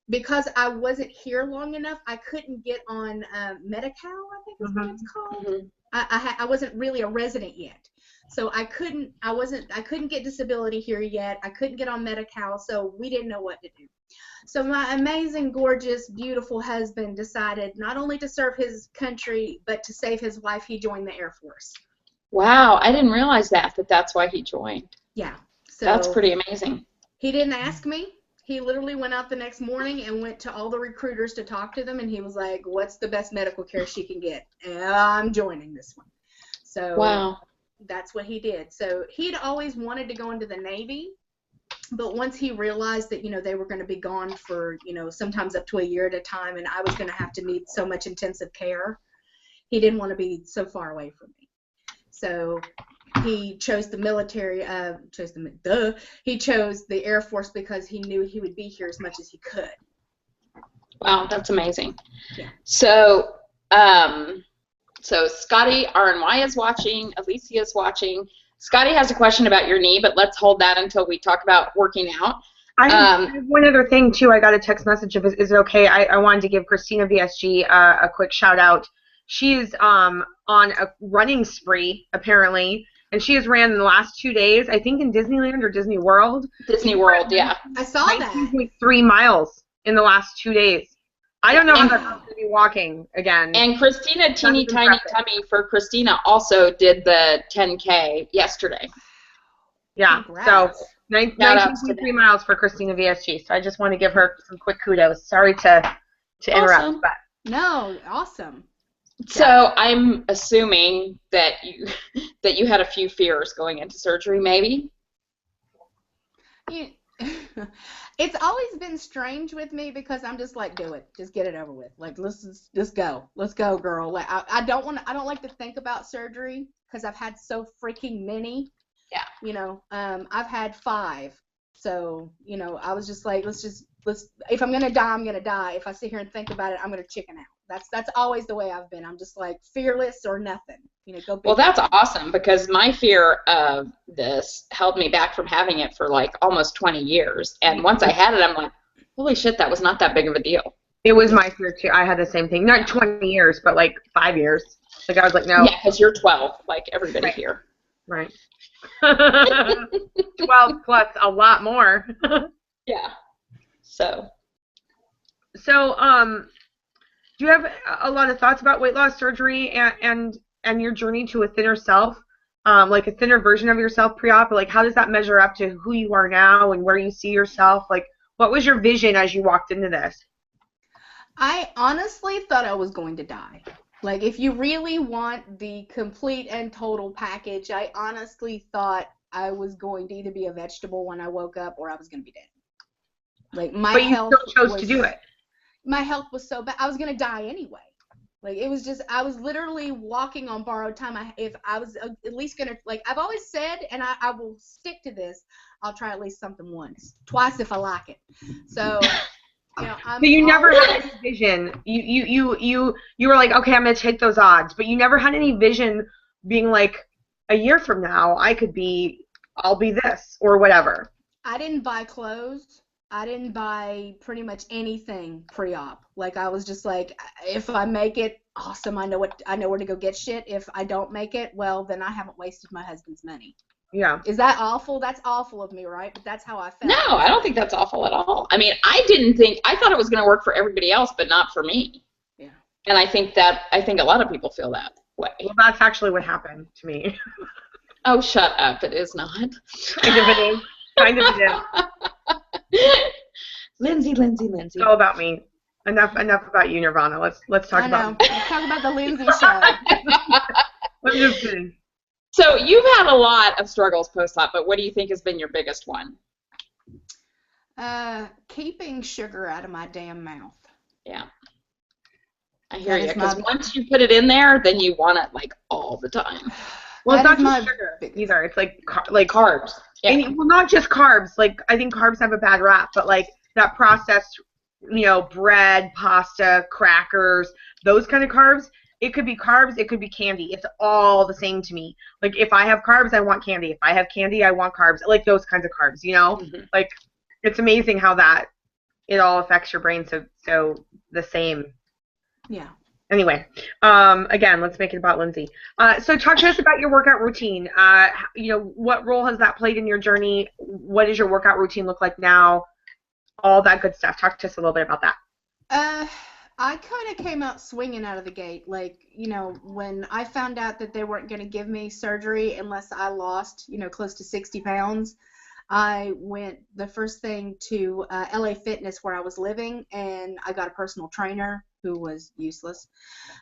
because I wasn't here long enough, I couldn't get on Medi-Cal, I think is what it's called. I wasn't really a resident yet. So I couldn't get disability here yet. I couldn't get on Medi-Cal, so we didn't know what to do. So my amazing, gorgeous, beautiful husband decided not only to serve his country, but to save his wife. He joined the Air Force. Wow, I didn't realize that's why he joined. Yeah. So that's pretty amazing. He didn't ask me. He literally went out the next morning and went to all the recruiters to talk to them, and he was like, what's the best medical care she can get? And I'm joining this one. So wow. That's what he did. So he'd always wanted to go into the Navy, but once he realized that, you know, they were going to be gone for, you know, sometimes up to a year at a time, and I was going to have to need so much intensive care, he didn't want to be so far away from me. So he chose the military, he chose the Air Force because he knew he would be here as much as he could. Wow, that's amazing. Yeah. So, so Scotty RNY is watching, Alicia is watching. Scotty has a question about your knee, but let's hold that until we talk about working out. I have one other thing, too. I got a text message of, is it okay? I wanted to give Christina VSG a quick shout out. She's on a running spree, apparently, and she has ran in the last 2 days, I think in Disneyland or Disney World. Disney World, yeah. I saw that. 19.3 miles in the last 2 days. I don't know how that's going to be walking again. And Christina Teeny Tiny Tummy for Christina also did the 10K yesterday. Yeah, congrats. So 19.3 miles for Christina VSG. So I just want to give her some quick kudos. Sorry to interrupt. Awesome. But No, awesome. So I'm assuming that you had a few fears going into surgery, maybe? It's always been strange with me because I'm just like, do it, just get it over with. Like, let's go, girl. Like, I don't like to think about surgery because I've had so freaking many. Yeah. You know, I've had 5. So, you know, I was just like, let's if I'm gonna die, I'm gonna die. If I sit here and think about it, I'm gonna chicken out. That's always the way I've been. I'm just like fearless or nothing. You know, go big. Well, that's awesome because my fear of this held me back from having it for like almost 20 years. And once I had it, I'm like, holy shit, that was not that big of a deal. it was my fear, too. I had the same thing. Not 20 years, but like 5 years. Like, I was like, no. Yeah, because you're 12, like everybody here. Right. 12 plus a lot more. Yeah. So, do you have a lot of thoughts about weight loss surgery and your journey to a thinner self, like a thinner version of yourself pre-op? Like, how does that measure up to who you are now and where you see yourself? Like, what was your vision as you walked into this? I honestly thought I was going to die. Like, if you really want the complete and total package, I honestly thought I was going to either be a vegetable when I woke up or I was going to be dead. Like, my health But you still chose to do it. My health was so bad. I was going to die anyway. Like, it was just, I was literally walking on borrowed time. If I was at least going to, like, I've always said, and I will stick to this, I'll try at least something once. Twice if I like it. So... You know, so you never had any vision. You were like, okay, I'm gonna take those odds, but you never had any vision being like, a year from now I'll be this or whatever. I didn't buy clothes. I didn't buy pretty much anything pre-op. Like, I was just like, if I make it, awesome. I know where to go get shit. If I don't make it, well, then I haven't wasted my husband's money. Yeah. Is that awful? That's awful of me, right? But that's how I felt. No, I don't think that's awful at all. I mean, I thought it was going to work for everybody else, but not for me. Yeah. And I think a lot of people feel that way. Well, that's actually what happened to me. Oh, shut up. It is not. Kind of it is. Kind of it is. Lindsay. It's all about me. Enough about you, Nirvana. Let's talk about me. Let's talk about the Lindsay show. I'm just kidding. So you've had a lot of struggles post-op, but what do you think has been your biggest one? Keeping sugar out of my damn mouth. Yeah. I hear you, That is because my- once you put it in there, then you want it like all the time. Well, it's That not is just my sugar biggest- either. It's like Carbs. Yeah. and, well, not just carbs. Like, I think carbs have a bad rap, but like that processed, bread, pasta, crackers, those kind of carbs. It could be carbs, it could be candy. It's all the same to me. Like, if I have carbs, I want candy. If I have candy, I want carbs. Like those kinds of carbs, Mm-hmm. Like, it's amazing how it all affects your brain so the same. Yeah. Anyway, again, let's make it about Lindsay. So talk to us about your workout routine. What role has that played in your journey? What does your workout routine look like now? All that good stuff. Talk to us a little bit about that. I kind of came out swinging out of the gate. Like, when I found out that they weren't going to give me surgery unless I lost, close to 60 pounds, I went the first thing to LA Fitness where I was living, and I got a personal trainer who was useless,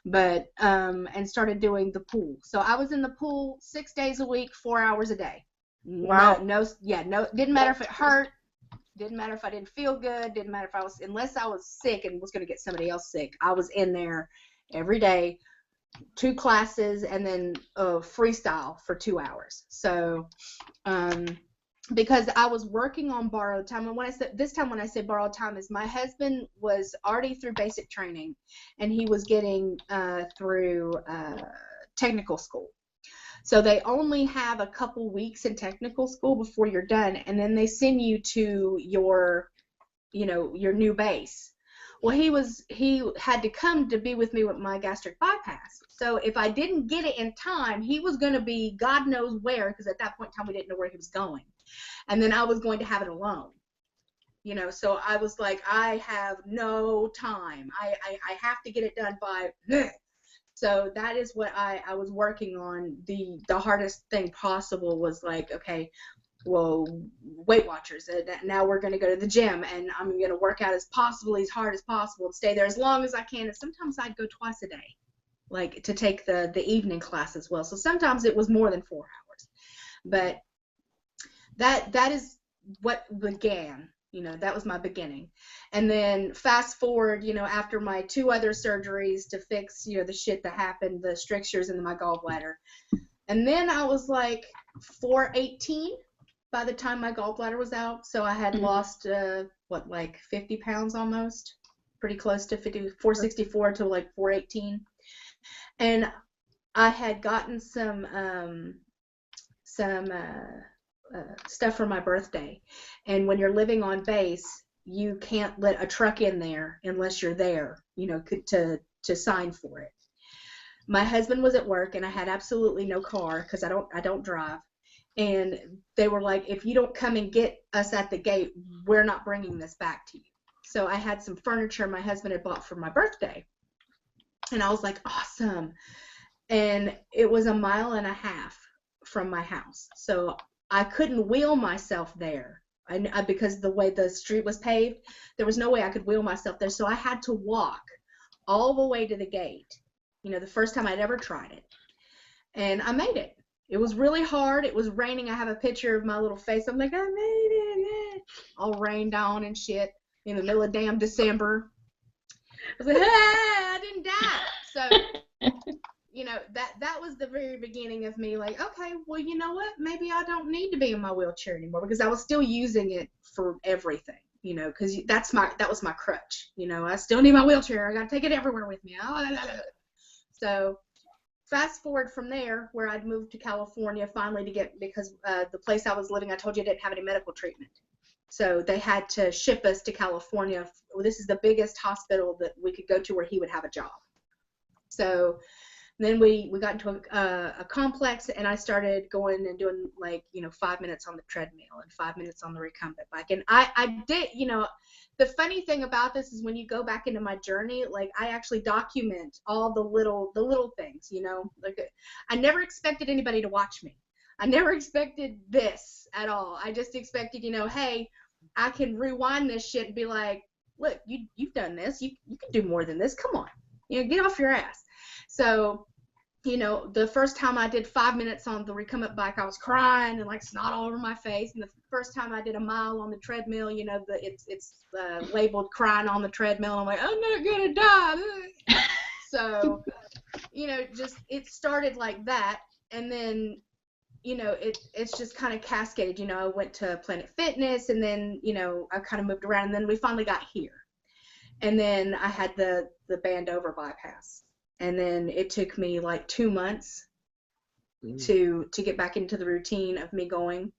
but and started doing the pool. So I was in the pool 6 days a week, 4 hours a day. Wow. No, didn't matter if it hurt. Didn't matter if I didn't feel good. Didn't matter if unless I was sick and was going to get somebody else sick. I was in there every day, 2 classes, and then freestyle for 2 hours. So, because I was working on borrowed time, and when I say borrowed time, is my husband was already through basic training, and he was getting through technical school. So they only have a couple weeks in technical school before you're done, and then they send you to your new base. Well, he had to come to be with me with my gastric bypass. So if I didn't get it in time, he was going to be God knows where, because at that point in time we didn't know where he was going. And then I was going to have it alone. So I was like, I have no time. I have to get it done by So that is what I was working on. The hardest thing possible was like, okay, well, Weight Watchers. Now we're going to go to the gym, and I'm going to work out as hard as possible, and stay there as long as I can. And sometimes I'd go twice a day, like to take the evening class as well. So sometimes it was more than 4 hours. But that is what began. That was my beginning. And then fast forward, after my 2 other surgeries to fix, the shit that happened, the strictures in my gallbladder. And then I was like 418 by the time my gallbladder was out. So I had lost, 50 pounds almost? Pretty close to 50, 464 to like 418. And I had gotten some stuff for my birthday, and when you're living on base, you can't let a truck in there unless you're there, to sign for it. My husband was at work, and I had absolutely no car because I don't drive, and they were like, if you don't come and get us at the gate, we're not bringing this back to you. So I had some furniture my husband had bought for my birthday, and I was like, awesome. And it was 1.5 miles from my house, so I couldn't wheel myself there. Because the way the street was paved, there was no way I could wheel myself there. So I had to walk all the way to the gate, the first time I'd ever tried it. And I made it. It was really hard. It was raining. I have a picture of my little face. I'm like, I made it. Yeah. All rained on and shit in the middle of damn December. I was like, I didn't die. So... that was the very beginning of me like, okay, well, you know what? Maybe I don't need to be in my wheelchair anymore, because I was still using it for everything, because that was my crutch. I still need my wheelchair. I got to take it everywhere with me. So fast forward from there, where I'd moved to California finally because the place I was living, I told you, didn't have any medical treatment. So they had to ship us to California. This is the biggest hospital that we could go to where he would have a job. So Then we got into a complex, and I started going and doing, like, 5 minutes on the treadmill and 5 minutes on the recumbent bike. And I did, the funny thing about this is when you go back into my journey, like, I actually document all the little things, like, I never expected anybody to watch me. I never expected this at all. I just expected, hey, I can rewind this shit and be like, look, you've done this. You can do more than this. Come on. Get off your ass. So, the first time I did 5 minutes on the recumbent bike, I was crying and, like, snot all over my face. And the first time I did a mile on the treadmill, it's labeled crying on the treadmill. I'm like, I'm not going to die. So, it started like that. And then, it's just kind of cascaded. I went to Planet Fitness, and then, I kind of moved around, and then we finally got here. And then I had the band over bypass. And then it took me like 2 months to get back into the routine of me going.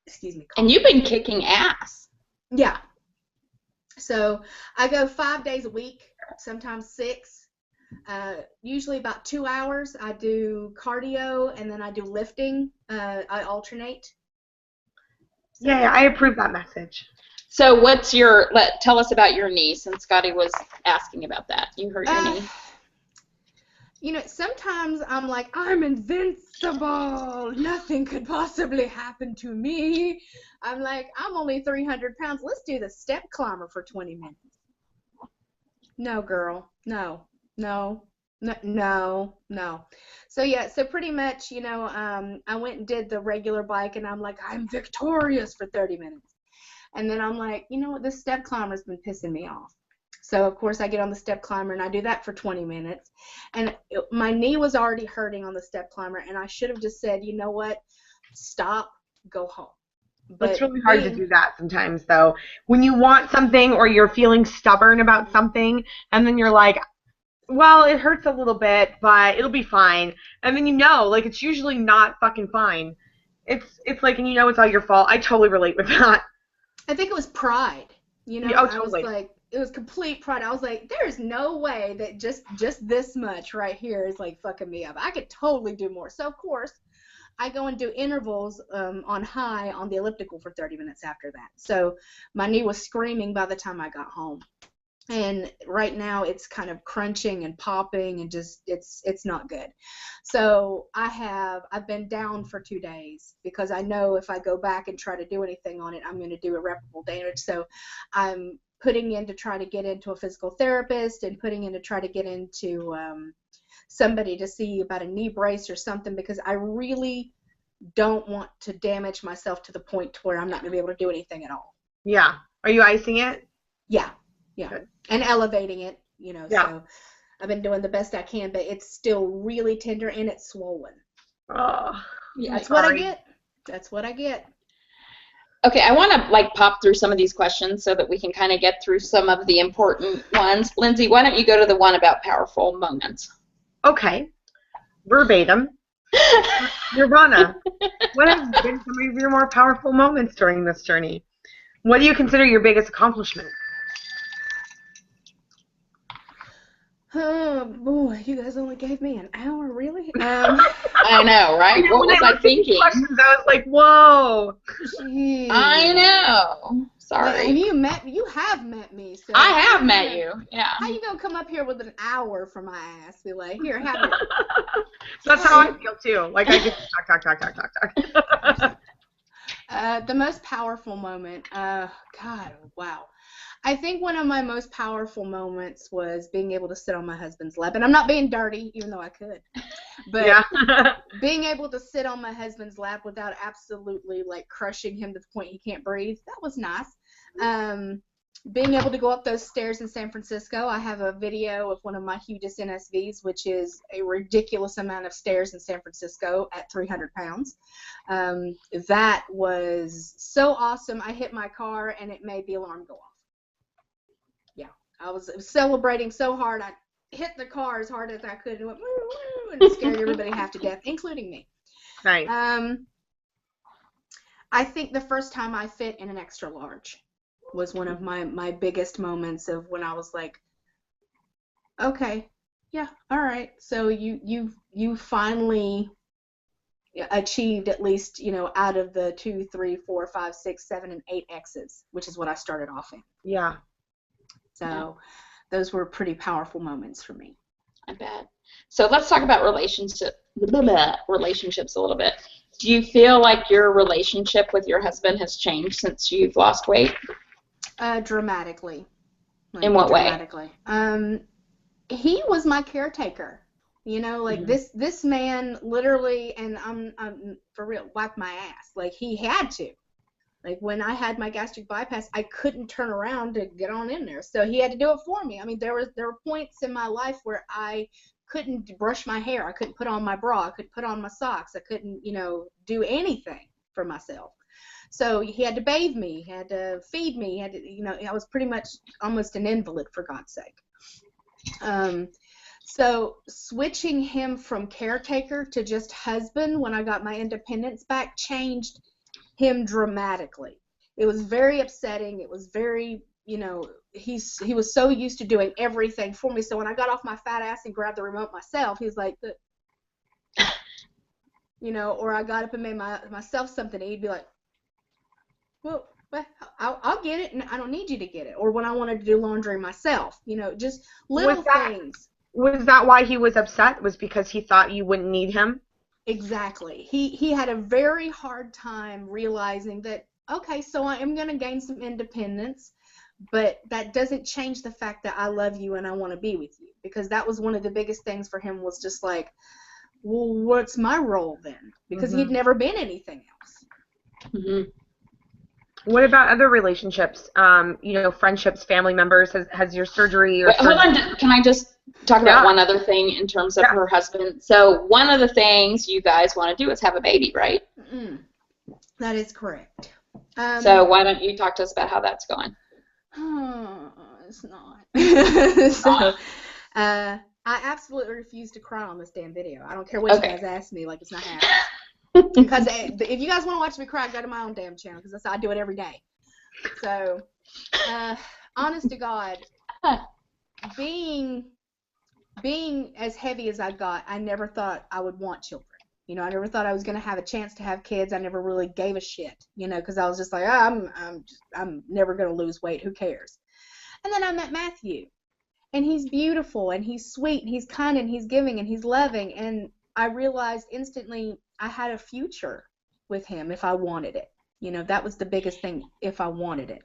Excuse me. And you've been kicking ass. Yeah. So I go 5 days a week, sometimes 6. Usually about 2 hours. I do cardio, and then I do lifting. I alternate. So, yeah, I approve that message. So tell us about your knee, since Scotty was asking about that. You hurt your knee. Sometimes I'm like, I'm invincible. Nothing could possibly happen to me. I'm like, I'm only 300 pounds. Let's do the step climber for 20 minutes. No, girl. No. So, yeah, so pretty much, I went and did the regular bike, and I'm like, I'm victorious for 30 minutes. And then I'm like, you know what, this step climber's been pissing me off. So, of course, I get on the step climber, and I do that for 20 minutes. And my knee was already hurting on the step climber, and I should have just said, you know what, stop, go home. But it's really hard to do that sometimes, though. When you want something or you're feeling stubborn about something, and then you're like, well, it hurts a little bit, but it'll be fine. And then like, it's usually not fucking fine. It's like, and it's all your fault. I totally relate with that. I think it was pride. Oh, totally. I was like, it was complete pride. I was like, there's no way that just this much right here is, like, fucking me up. I could totally do more. So, of course, I go and do intervals on high on the elliptical for 30 minutes after that. So my knee was screaming by the time I got home. And right now it's kind of crunching and popping, and just it's not good. So I've been down for 2 days because I know if I go back and try to do anything on it, I'm going to do irreparable damage. So I'm putting in to try to get into a physical therapist, and putting in to try to get into somebody to see about a knee brace or something, because I really don't want to damage myself to the point where I'm not going to be able to do anything at all. Yeah. Are you icing it? Yeah. Good. And elevating it, Yeah. So I've been doing the best I can, but it's still really tender, and it's swollen. Oh, yeah, that's what I get. That's what I get. Okay, I want to pop through some of these questions so that we can kind of get through some of the important ones. Lindsay, why don't you go to the one about powerful moments? Okay. Verbatim. Nirvana, what have been some of your more powerful moments during this journey? What do you consider your biggest accomplishment? Oh, boy, you guys only gave me an hour, really? I know, right? What was I thinking? I was like, whoa. Jeez. I know. Sorry. And you have met me. So I have met you, yeah. How you going to come up here with an hour for my ass? Be like, here, have it. That's how I feel, too. Like, I just talk. The most powerful moment, God, wow. I think one of my most powerful moments was being able to sit on my husband's lap. And I'm not being dirty, even though I could. But being able to sit on my husband's lap without absolutely, like, crushing him to the point he can't breathe, that was nice. Being able to go up those stairs in San Francisco, I have a video of one of my hugest NSVs, which is a ridiculous amount of stairs in San Francisco at 300 pounds. That was so awesome. I hit my car, and it made the alarm go off. Yeah, I was celebrating so hard. I hit the car as hard as I could and went, woo, woo, and it scared everybody half to death, including me. Nice. I think the first time I fit in an extra large was one of my biggest moments of when I was like, okay, Yeah, all right. So you finally achieved at least, out of the 2, 3, 4, 5, 6, 7, and 8 X's, which is what I started off in. Yeah. So those were pretty powerful moments for me. I bet. So let's talk about relationships a little bit. Do you feel like your relationship with your husband has changed since you've lost weight? Dramatically. In what way? Dramatically. He was my caretaker. Like this man literally, and I'm for real, wiped my ass. Like he had to. Like when I had my gastric bypass, I couldn't turn around to get on in there, so he had to do it for me. I mean, there were points in my life where I couldn't brush my hair, I couldn't put on my bra, I couldn't put on my socks, I couldn't, do anything for myself. So he had to bathe me, he had to feed me, he had to, I was pretty much almost an invalid, for God's sake. So switching him from caretaker to just husband when I got my independence back changed him dramatically. It was very upsetting. It was very, he was so used to doing everything for me. So when I got off my fat ass and grabbed the remote myself, he was like, or I got up and made myself something, and he'd be like, well, I'll get it, and I don't need you to get it. Or when I wanted to do laundry myself, just little things. Was that why he was upset? Was because he thought you wouldn't need him? Exactly. He had a very hard time realizing that, okay, so I am going to gain some independence, but that doesn't change the fact that I love you and I want to be with you. Because that was one of the biggest things for him, was just like, well, what's my role then? Because he'd never been anything else. Mm-hmm. What about other relationships? Friendships, family members. Has your surgery or hold on, can I just talk about one other thing in terms of her husband? So one of the things you guys want to do is have a baby, right? That is correct. So why don't you talk to us about how that's going? It's not. So, I absolutely refuse to cry on this damn video. I don't care what you guys ask me, like it's not happening. Because if you guys want to watch me cry, go to my own damn channel, because I do it every day. So, honest to God, being as heavy as I got, I never thought I would want children. I never thought I was going to have a chance to have kids. I never really gave a shit, because I was just like, I'm never going to lose weight. Who cares? And then I met Matthew, and he's beautiful, and he's sweet, and he's kind, and he's giving, and he's loving, and I realized instantly I had a future with him if I wanted it. That was the biggest thing, if I wanted it.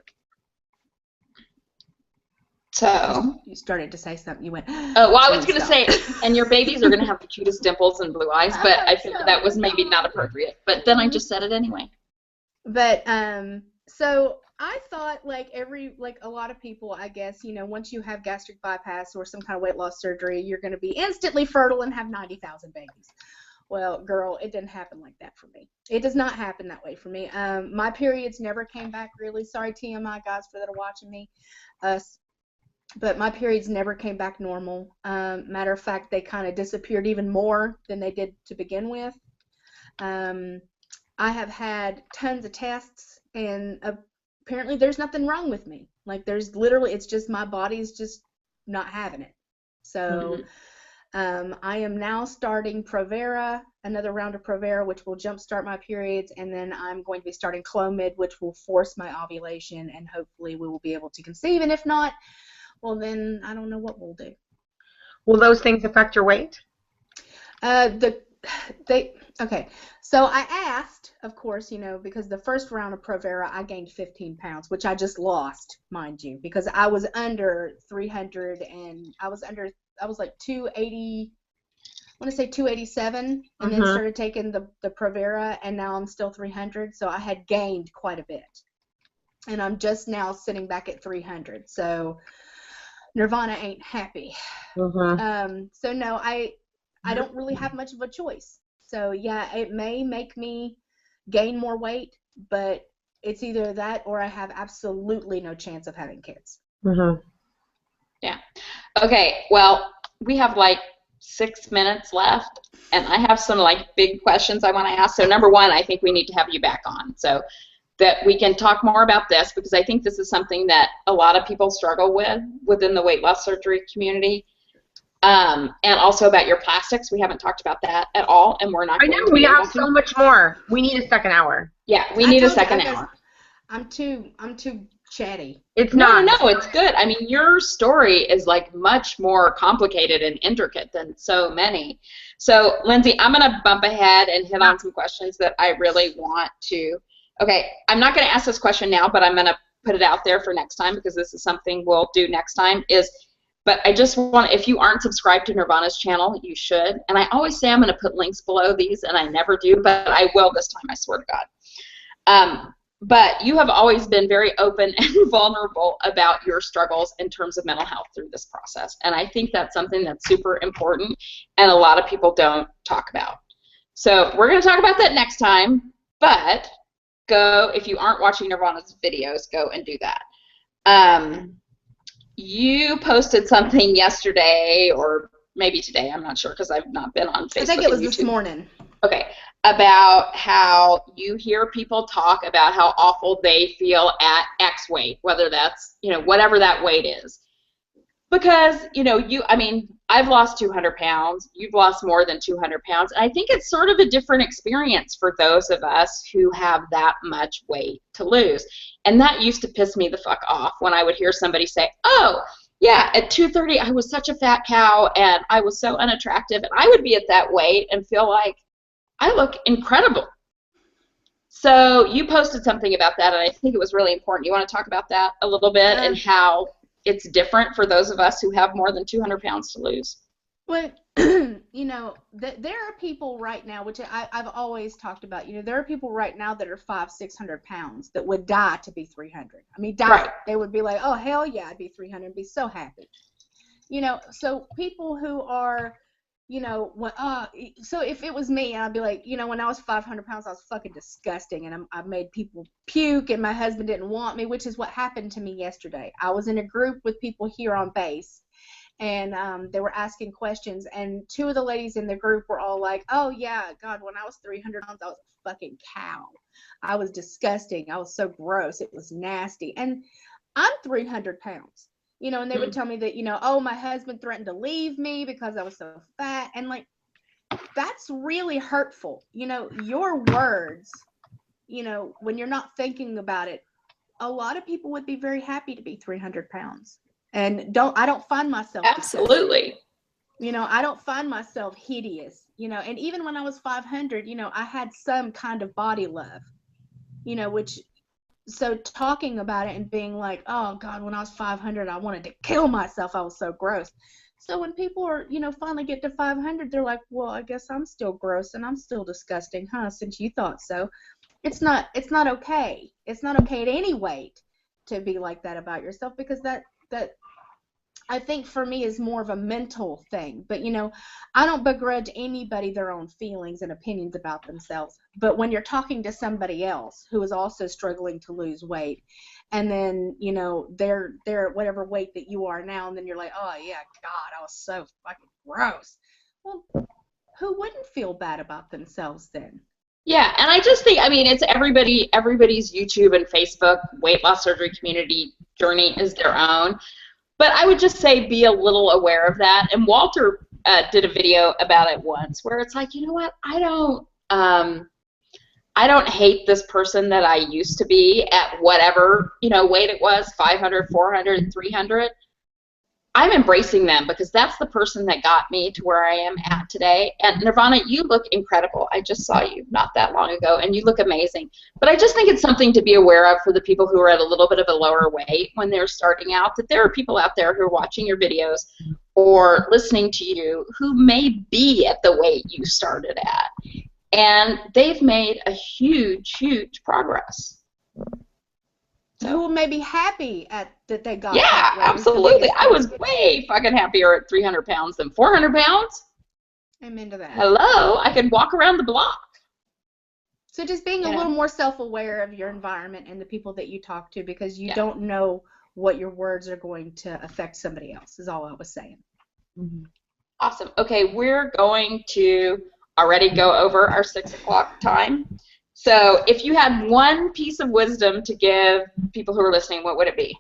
So you started to say something. You went, oh, well, I was going to say, and your babies are going to have the cutest dimples and blue eyes, but I figured that was maybe not appropriate. But then I just said it anyway. But so I thought, like a lot of people, I guess, once you have gastric bypass or some kind of weight loss surgery, you're going to be instantly fertile and have 90,000 babies. Well, girl, it didn't happen like that for me. It does not happen that way for me. My periods never came back, really. Sorry, TMI guys, for that are watching me. But my periods never came back normal. Matter of fact, they kind of disappeared even more than they did to begin with. I have had tons of tests, and apparently there's nothing wrong with me. Like, there's literally, it's just my body's just not having it. So I am now starting Provera, another round of Provera, which will jumpstart my periods, and then I'm going to be starting Clomid, which will force my ovulation, and hopefully we will be able to conceive. And if not, well, then I don't know what we'll do. Will those things affect your weight? Okay. So I asked, of course, because the first round of Provera, I gained 15 pounds, which I just lost, mind you, because I was under 300, and I was like 280, I want to say 287, and then started taking the Provera, and now I'm still 300, so I had gained quite a bit. And I'm just now sitting back at 300, so Nirvana ain't happy. So no, I don't really have much of a choice. So yeah, it may make me gain more weight, but it's either that or I have absolutely no chance of having kids. Yeah. Okay, well, we have like 6 minutes left, and I have some like big questions I want to ask. So number one, I think we need to have you back on so that we can talk more about this, because I think this is something that a lot of people struggle with within the weight loss surgery community. and also about your plastics. We haven't talked about that at all, and we're not I going know to we be able have to. so much more. We need a second hour. Yeah, we need a second hour. I'm too chatty. It's No, not. it's good. I mean, your story is like much more complicated and intricate than so many. So, Lindsay, I'm going to bump ahead and hit on some questions that I really want to. Okay, I'm not going to ask this question now, but I'm going to put it out there for next time because this is something we'll do next time. But I just want, if you aren't subscribed to Nirvana's channel, you should. And I always say I'm going to put links below these, and I never do, but I will this time, I swear to God. But you have always been very open and vulnerable about your struggles in terms of mental health through this process. And I think that's something that's super important and a lot of people don't talk about. So we're going to talk about that next time, but go, if you aren't watching Nirvana's videos, go and do that. You posted something yesterday or maybe today, I'm not sure because I've not been on Facebook. I think it was and this YouTube. morning. Okay, about how you hear people talk about how awful they feel at X weight, whether that's, whatever that weight is. Because, I've lost 200 pounds, you've lost more than 200 pounds, and I think it's sort of a different experience for those of us who have that much weight to lose. And that used to piss me the fuck off when I would hear somebody say, oh, yeah, at 230 I was such a fat cow and I was so unattractive, and I would be at that weight and feel like I look incredible. So you posted something about that, and I think it was really important. You want to talk about that a little bit and how it's different for those of us who have more than 200 pounds to lose? Well, there are people right now, which I've always talked about, there are people right now that are 500-600 pounds that would die to be 300. I mean, die. Right. They would be like, oh, hell yeah, I'd be 300 and be so happy. So people who are, so if it was me, I'd be like, when I was 500 pounds, I was fucking disgusting, and I made people puke, and my husband didn't want me, which is what happened to me yesterday. I was in a group with people here on base, and they were asking questions, and two of the ladies in the group were all like, oh yeah, God, when I was 300 pounds, I was a fucking cow. I was disgusting. I was so gross. It was nasty. And I'm 300 pounds. And they would tell me that, oh, my husband threatened to leave me because I was so fat. And, like, that's really hurtful. Your words, when you're not thinking about it, a lot of people would be very happy to be 300 pounds. And I don't find myself. Absolutely. I don't find myself hideous, and even when I was 500, I had some kind of body love, which. So talking about it and being like, oh, God, when I was 500, I wanted to kill myself. I was so gross. So when people are, finally get to 500, they're like, well, I guess I'm still gross and I'm still disgusting, huh, since you thought so. It's not okay. It's not okay at any weight to be like that about yourself, because that I think for me is more of a mental thing. But, I don't begrudge anybody their own feelings and opinions about themselves. But when you're talking to somebody else who is also struggling to lose weight, and then, they're at whatever weight that you are now, and then you're like, oh, yeah, God, I was so fucking gross. Well, who wouldn't feel bad about themselves then? Yeah, and I just think, it's everybody's YouTube and Facebook weight loss surgery community journey is their own. But I would just say be a little aware of that. And Walter did a video about it once where it's like, you know what, I don't hate this person that I used to be at whatever, weight it was, 500, 400, 300. I'm embracing them because that's the person that got me to where I am at today. And Nirvana, you look incredible. I just saw you not that long ago, and you look amazing. But I just think it's something to be aware of for the people who are at a little bit of a lower weight when they're starting out, that there are people out there who are watching your videos or listening to you who may be at the weight you started at. And they've made a huge, huge progress. Who will maybe happy that they got. Yeah, absolutely. I was way fucking happier at 300 pounds than 400 pounds. I'm into that. Hello, I could walk around the block. So just being a little more self-aware of your environment and the people that you talk to, because you don't know what your words are going to affect somebody else, is all I was saying. Mm-hmm. Awesome. Okay, we're going to already go over our 6 o'clock time. So if you had one piece of wisdom to give people who are listening, what would it be?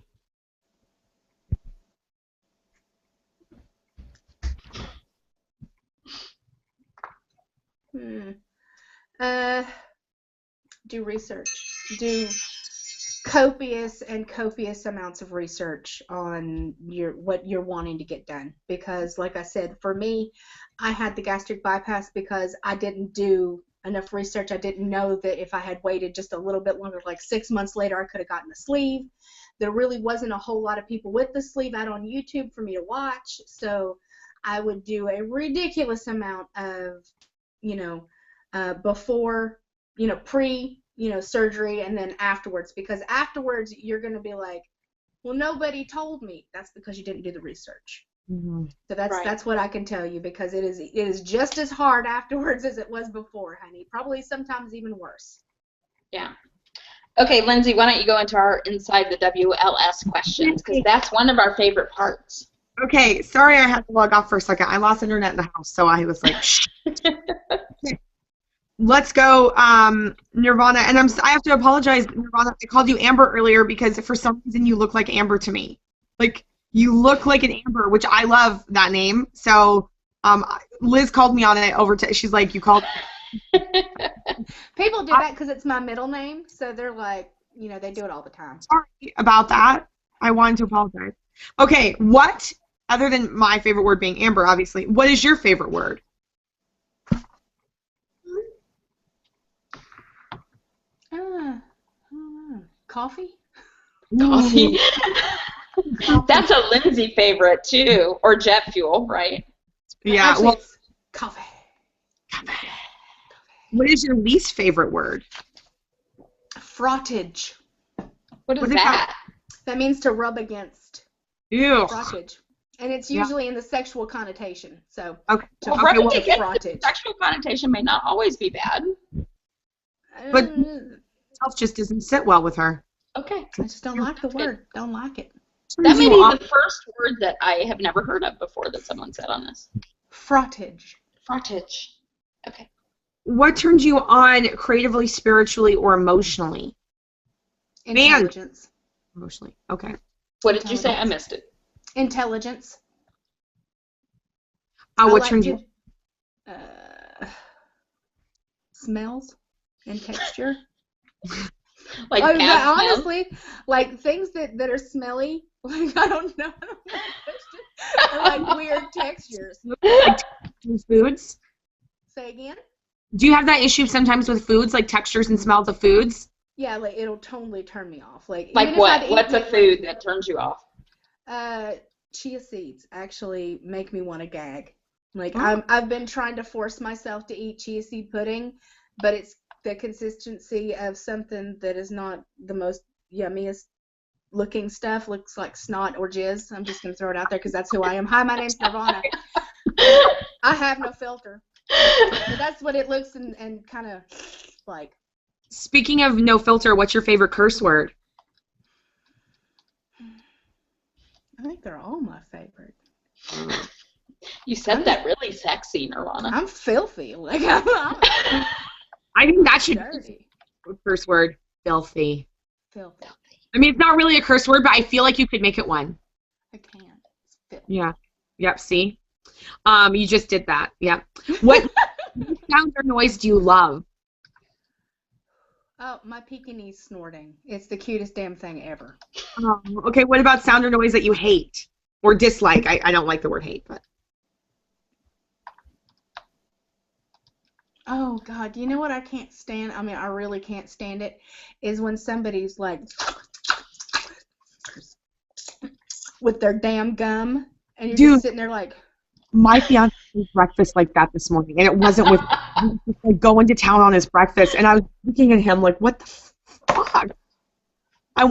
Do research. Do copious and copious amounts of research on what you're wanting to get done. Because, like I said, for me, I had the gastric bypass because I didn't do enough research. I didn't know that if I had waited just a little bit longer, like 6 months later, I could have gotten the sleeve. There really wasn't a whole lot of people with the sleeve out on YouTube for me to watch, so I would do a ridiculous amount of, before, pre, surgery, and then afterwards, because afterwards you're going to be like, well, nobody told me. That's because you didn't do the research. Mm-hmm. So that's what I can tell you, because it is just as hard afterwards as it was before, honey. Probably sometimes even worse. Yeah. Okay, Lindsay, why don't you go into our Inside the WLS questions, because that's one of our favorite parts. Okay, sorry I had to log off for a second. I lost internet in the house, so I was like, shh. Let's go, Nirvana. And I have to apologize, Nirvana. I called you Amber earlier because for some reason you look like Amber to me. Like, you look like an Amber, which I love that name. So Liz called me on it she's like, you called. People do that because it's my middle name, so they're like, they do it all the time. Sorry about that. I wanted to apologize. Okay, what, other than my favorite word being Amber, obviously, what is your favorite word? Coffee? Coffee? That's a Lindsay favorite, too. Or jet fuel, right? Yeah. Actually, it's coffee. What is your least favorite word? Frottage. What is that? That means to rub against. Ew. Frottage. And it's usually in the sexual connotation. So, okay. Rubbing to against frottage. The sexual connotation may not always be bad. But itself just doesn't sit well with her. Okay. I just don't like the word. Don't like it. That may be the first word that I have never heard of before that someone said on this. Frottage. Frottage. Okay. What turns you on creatively, spiritually, or emotionally? Intelligence. Emotionally. Okay. What did you say? I missed it. Intelligence. What turns you? Smells and texture. Like honestly, like things that are smelly. Like I don't know. Or like weird textures. Like foods. Say again. Do you have that issue sometimes with foods, like textures and smells of foods? Yeah, like it'll totally turn me off. Like what? What's a food that turns you off? Chia seeds actually make me want to gag. Like I've been trying to force myself to eat chia seed pudding, but it's the consistency of something that is not the most yummiest looking stuff. Looks like snot or jizz. I'm just gonna throw it out there because that's who I am. Hi, my name's Nirvana. I have no filter. But that's what it looks and kind of like. Speaking of no filter, what's your favorite curse word? I think they're all my favorite. You said that really sexy, Nirvana. I'm filthy. Like I think that should be a curse word. Filthy. Filthy. I mean, it's not really a curse word, but I feel like you could make it one. I can. It's filthy. Yeah. Yep. See. You just did that. Yep. What sound or noise do you love? Oh, my Pekingese snorting. It's the cutest damn thing ever. Okay, what about sound or noise that you hate or dislike? I don't like the word hate, but. Oh, God. You know what I can't stand? I mean, I really can't stand it, is when somebody's like with their damn gum, and you're just sitting there like. My fiance ate breakfast like that this morning, and it wasn't with he was just, like going to town on his breakfast, and I was looking at him like, what the fuck? I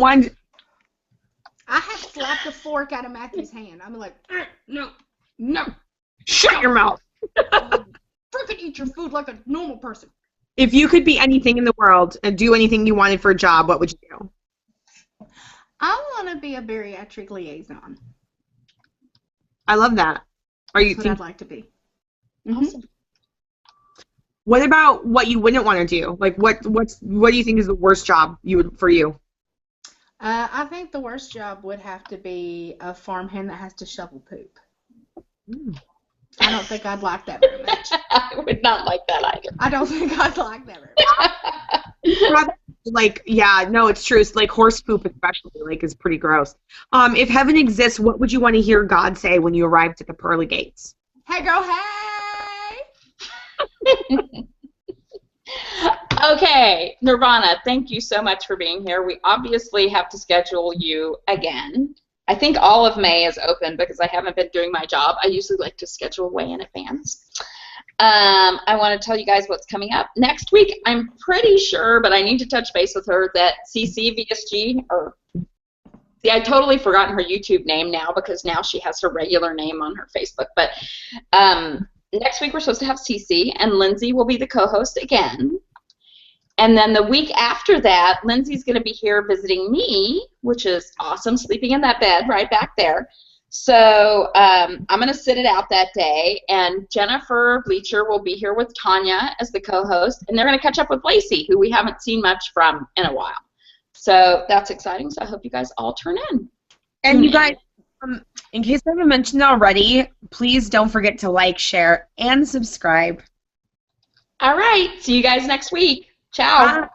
have slapped the fork out of Matthew's hand. I'm like, no, shut your mouth. Freaking eat your food like a normal person. If you could be anything in the world and do anything you wanted for a job, what would you do? I want to be a bariatric liaison. I love that. That's what I'd like to be. Awesome. What about what you wouldn't want to do? Like, what do you think is the worst job for you? I think the worst job would have to be a farmhand that has to shovel poop. I don't think I'd like that very much. I would not like that either. I don't think I'd like that very much. Like, yeah, no, it's true. It's like horse poop especially, like, is pretty gross. If heaven exists, what would you want to hear God say when you arrived at the pearly gates? Hey, girl, hey! Okay, Nirvana, thank you so much for being here. We obviously have to schedule you again. I think all of May is open because I haven't been doing my job. I usually like to schedule way in advance. I want to tell you guys what's coming up. Next week, I'm pretty sure, but I need to touch base with her, that CC or see, I totally forgotten her YouTube name now because now she has her regular name on her Facebook. But next week we're supposed to have CC, and Lindsay will be the co-host again. And then the week after that, Lindsay's going to be here visiting me, which is awesome, sleeping in that bed right back there. So I'm going to sit it out that day, and Jennifer Bleacher will be here with Tanya as the co-host, and they're going to catch up with Lacey, who we haven't seen much from in a while. So that's exciting, so I hope you guys all turn in. And you guys, in case I haven't mentioned already, please don't forget to like, share, and subscribe. All right, see you guys next week. Ciao. Bye.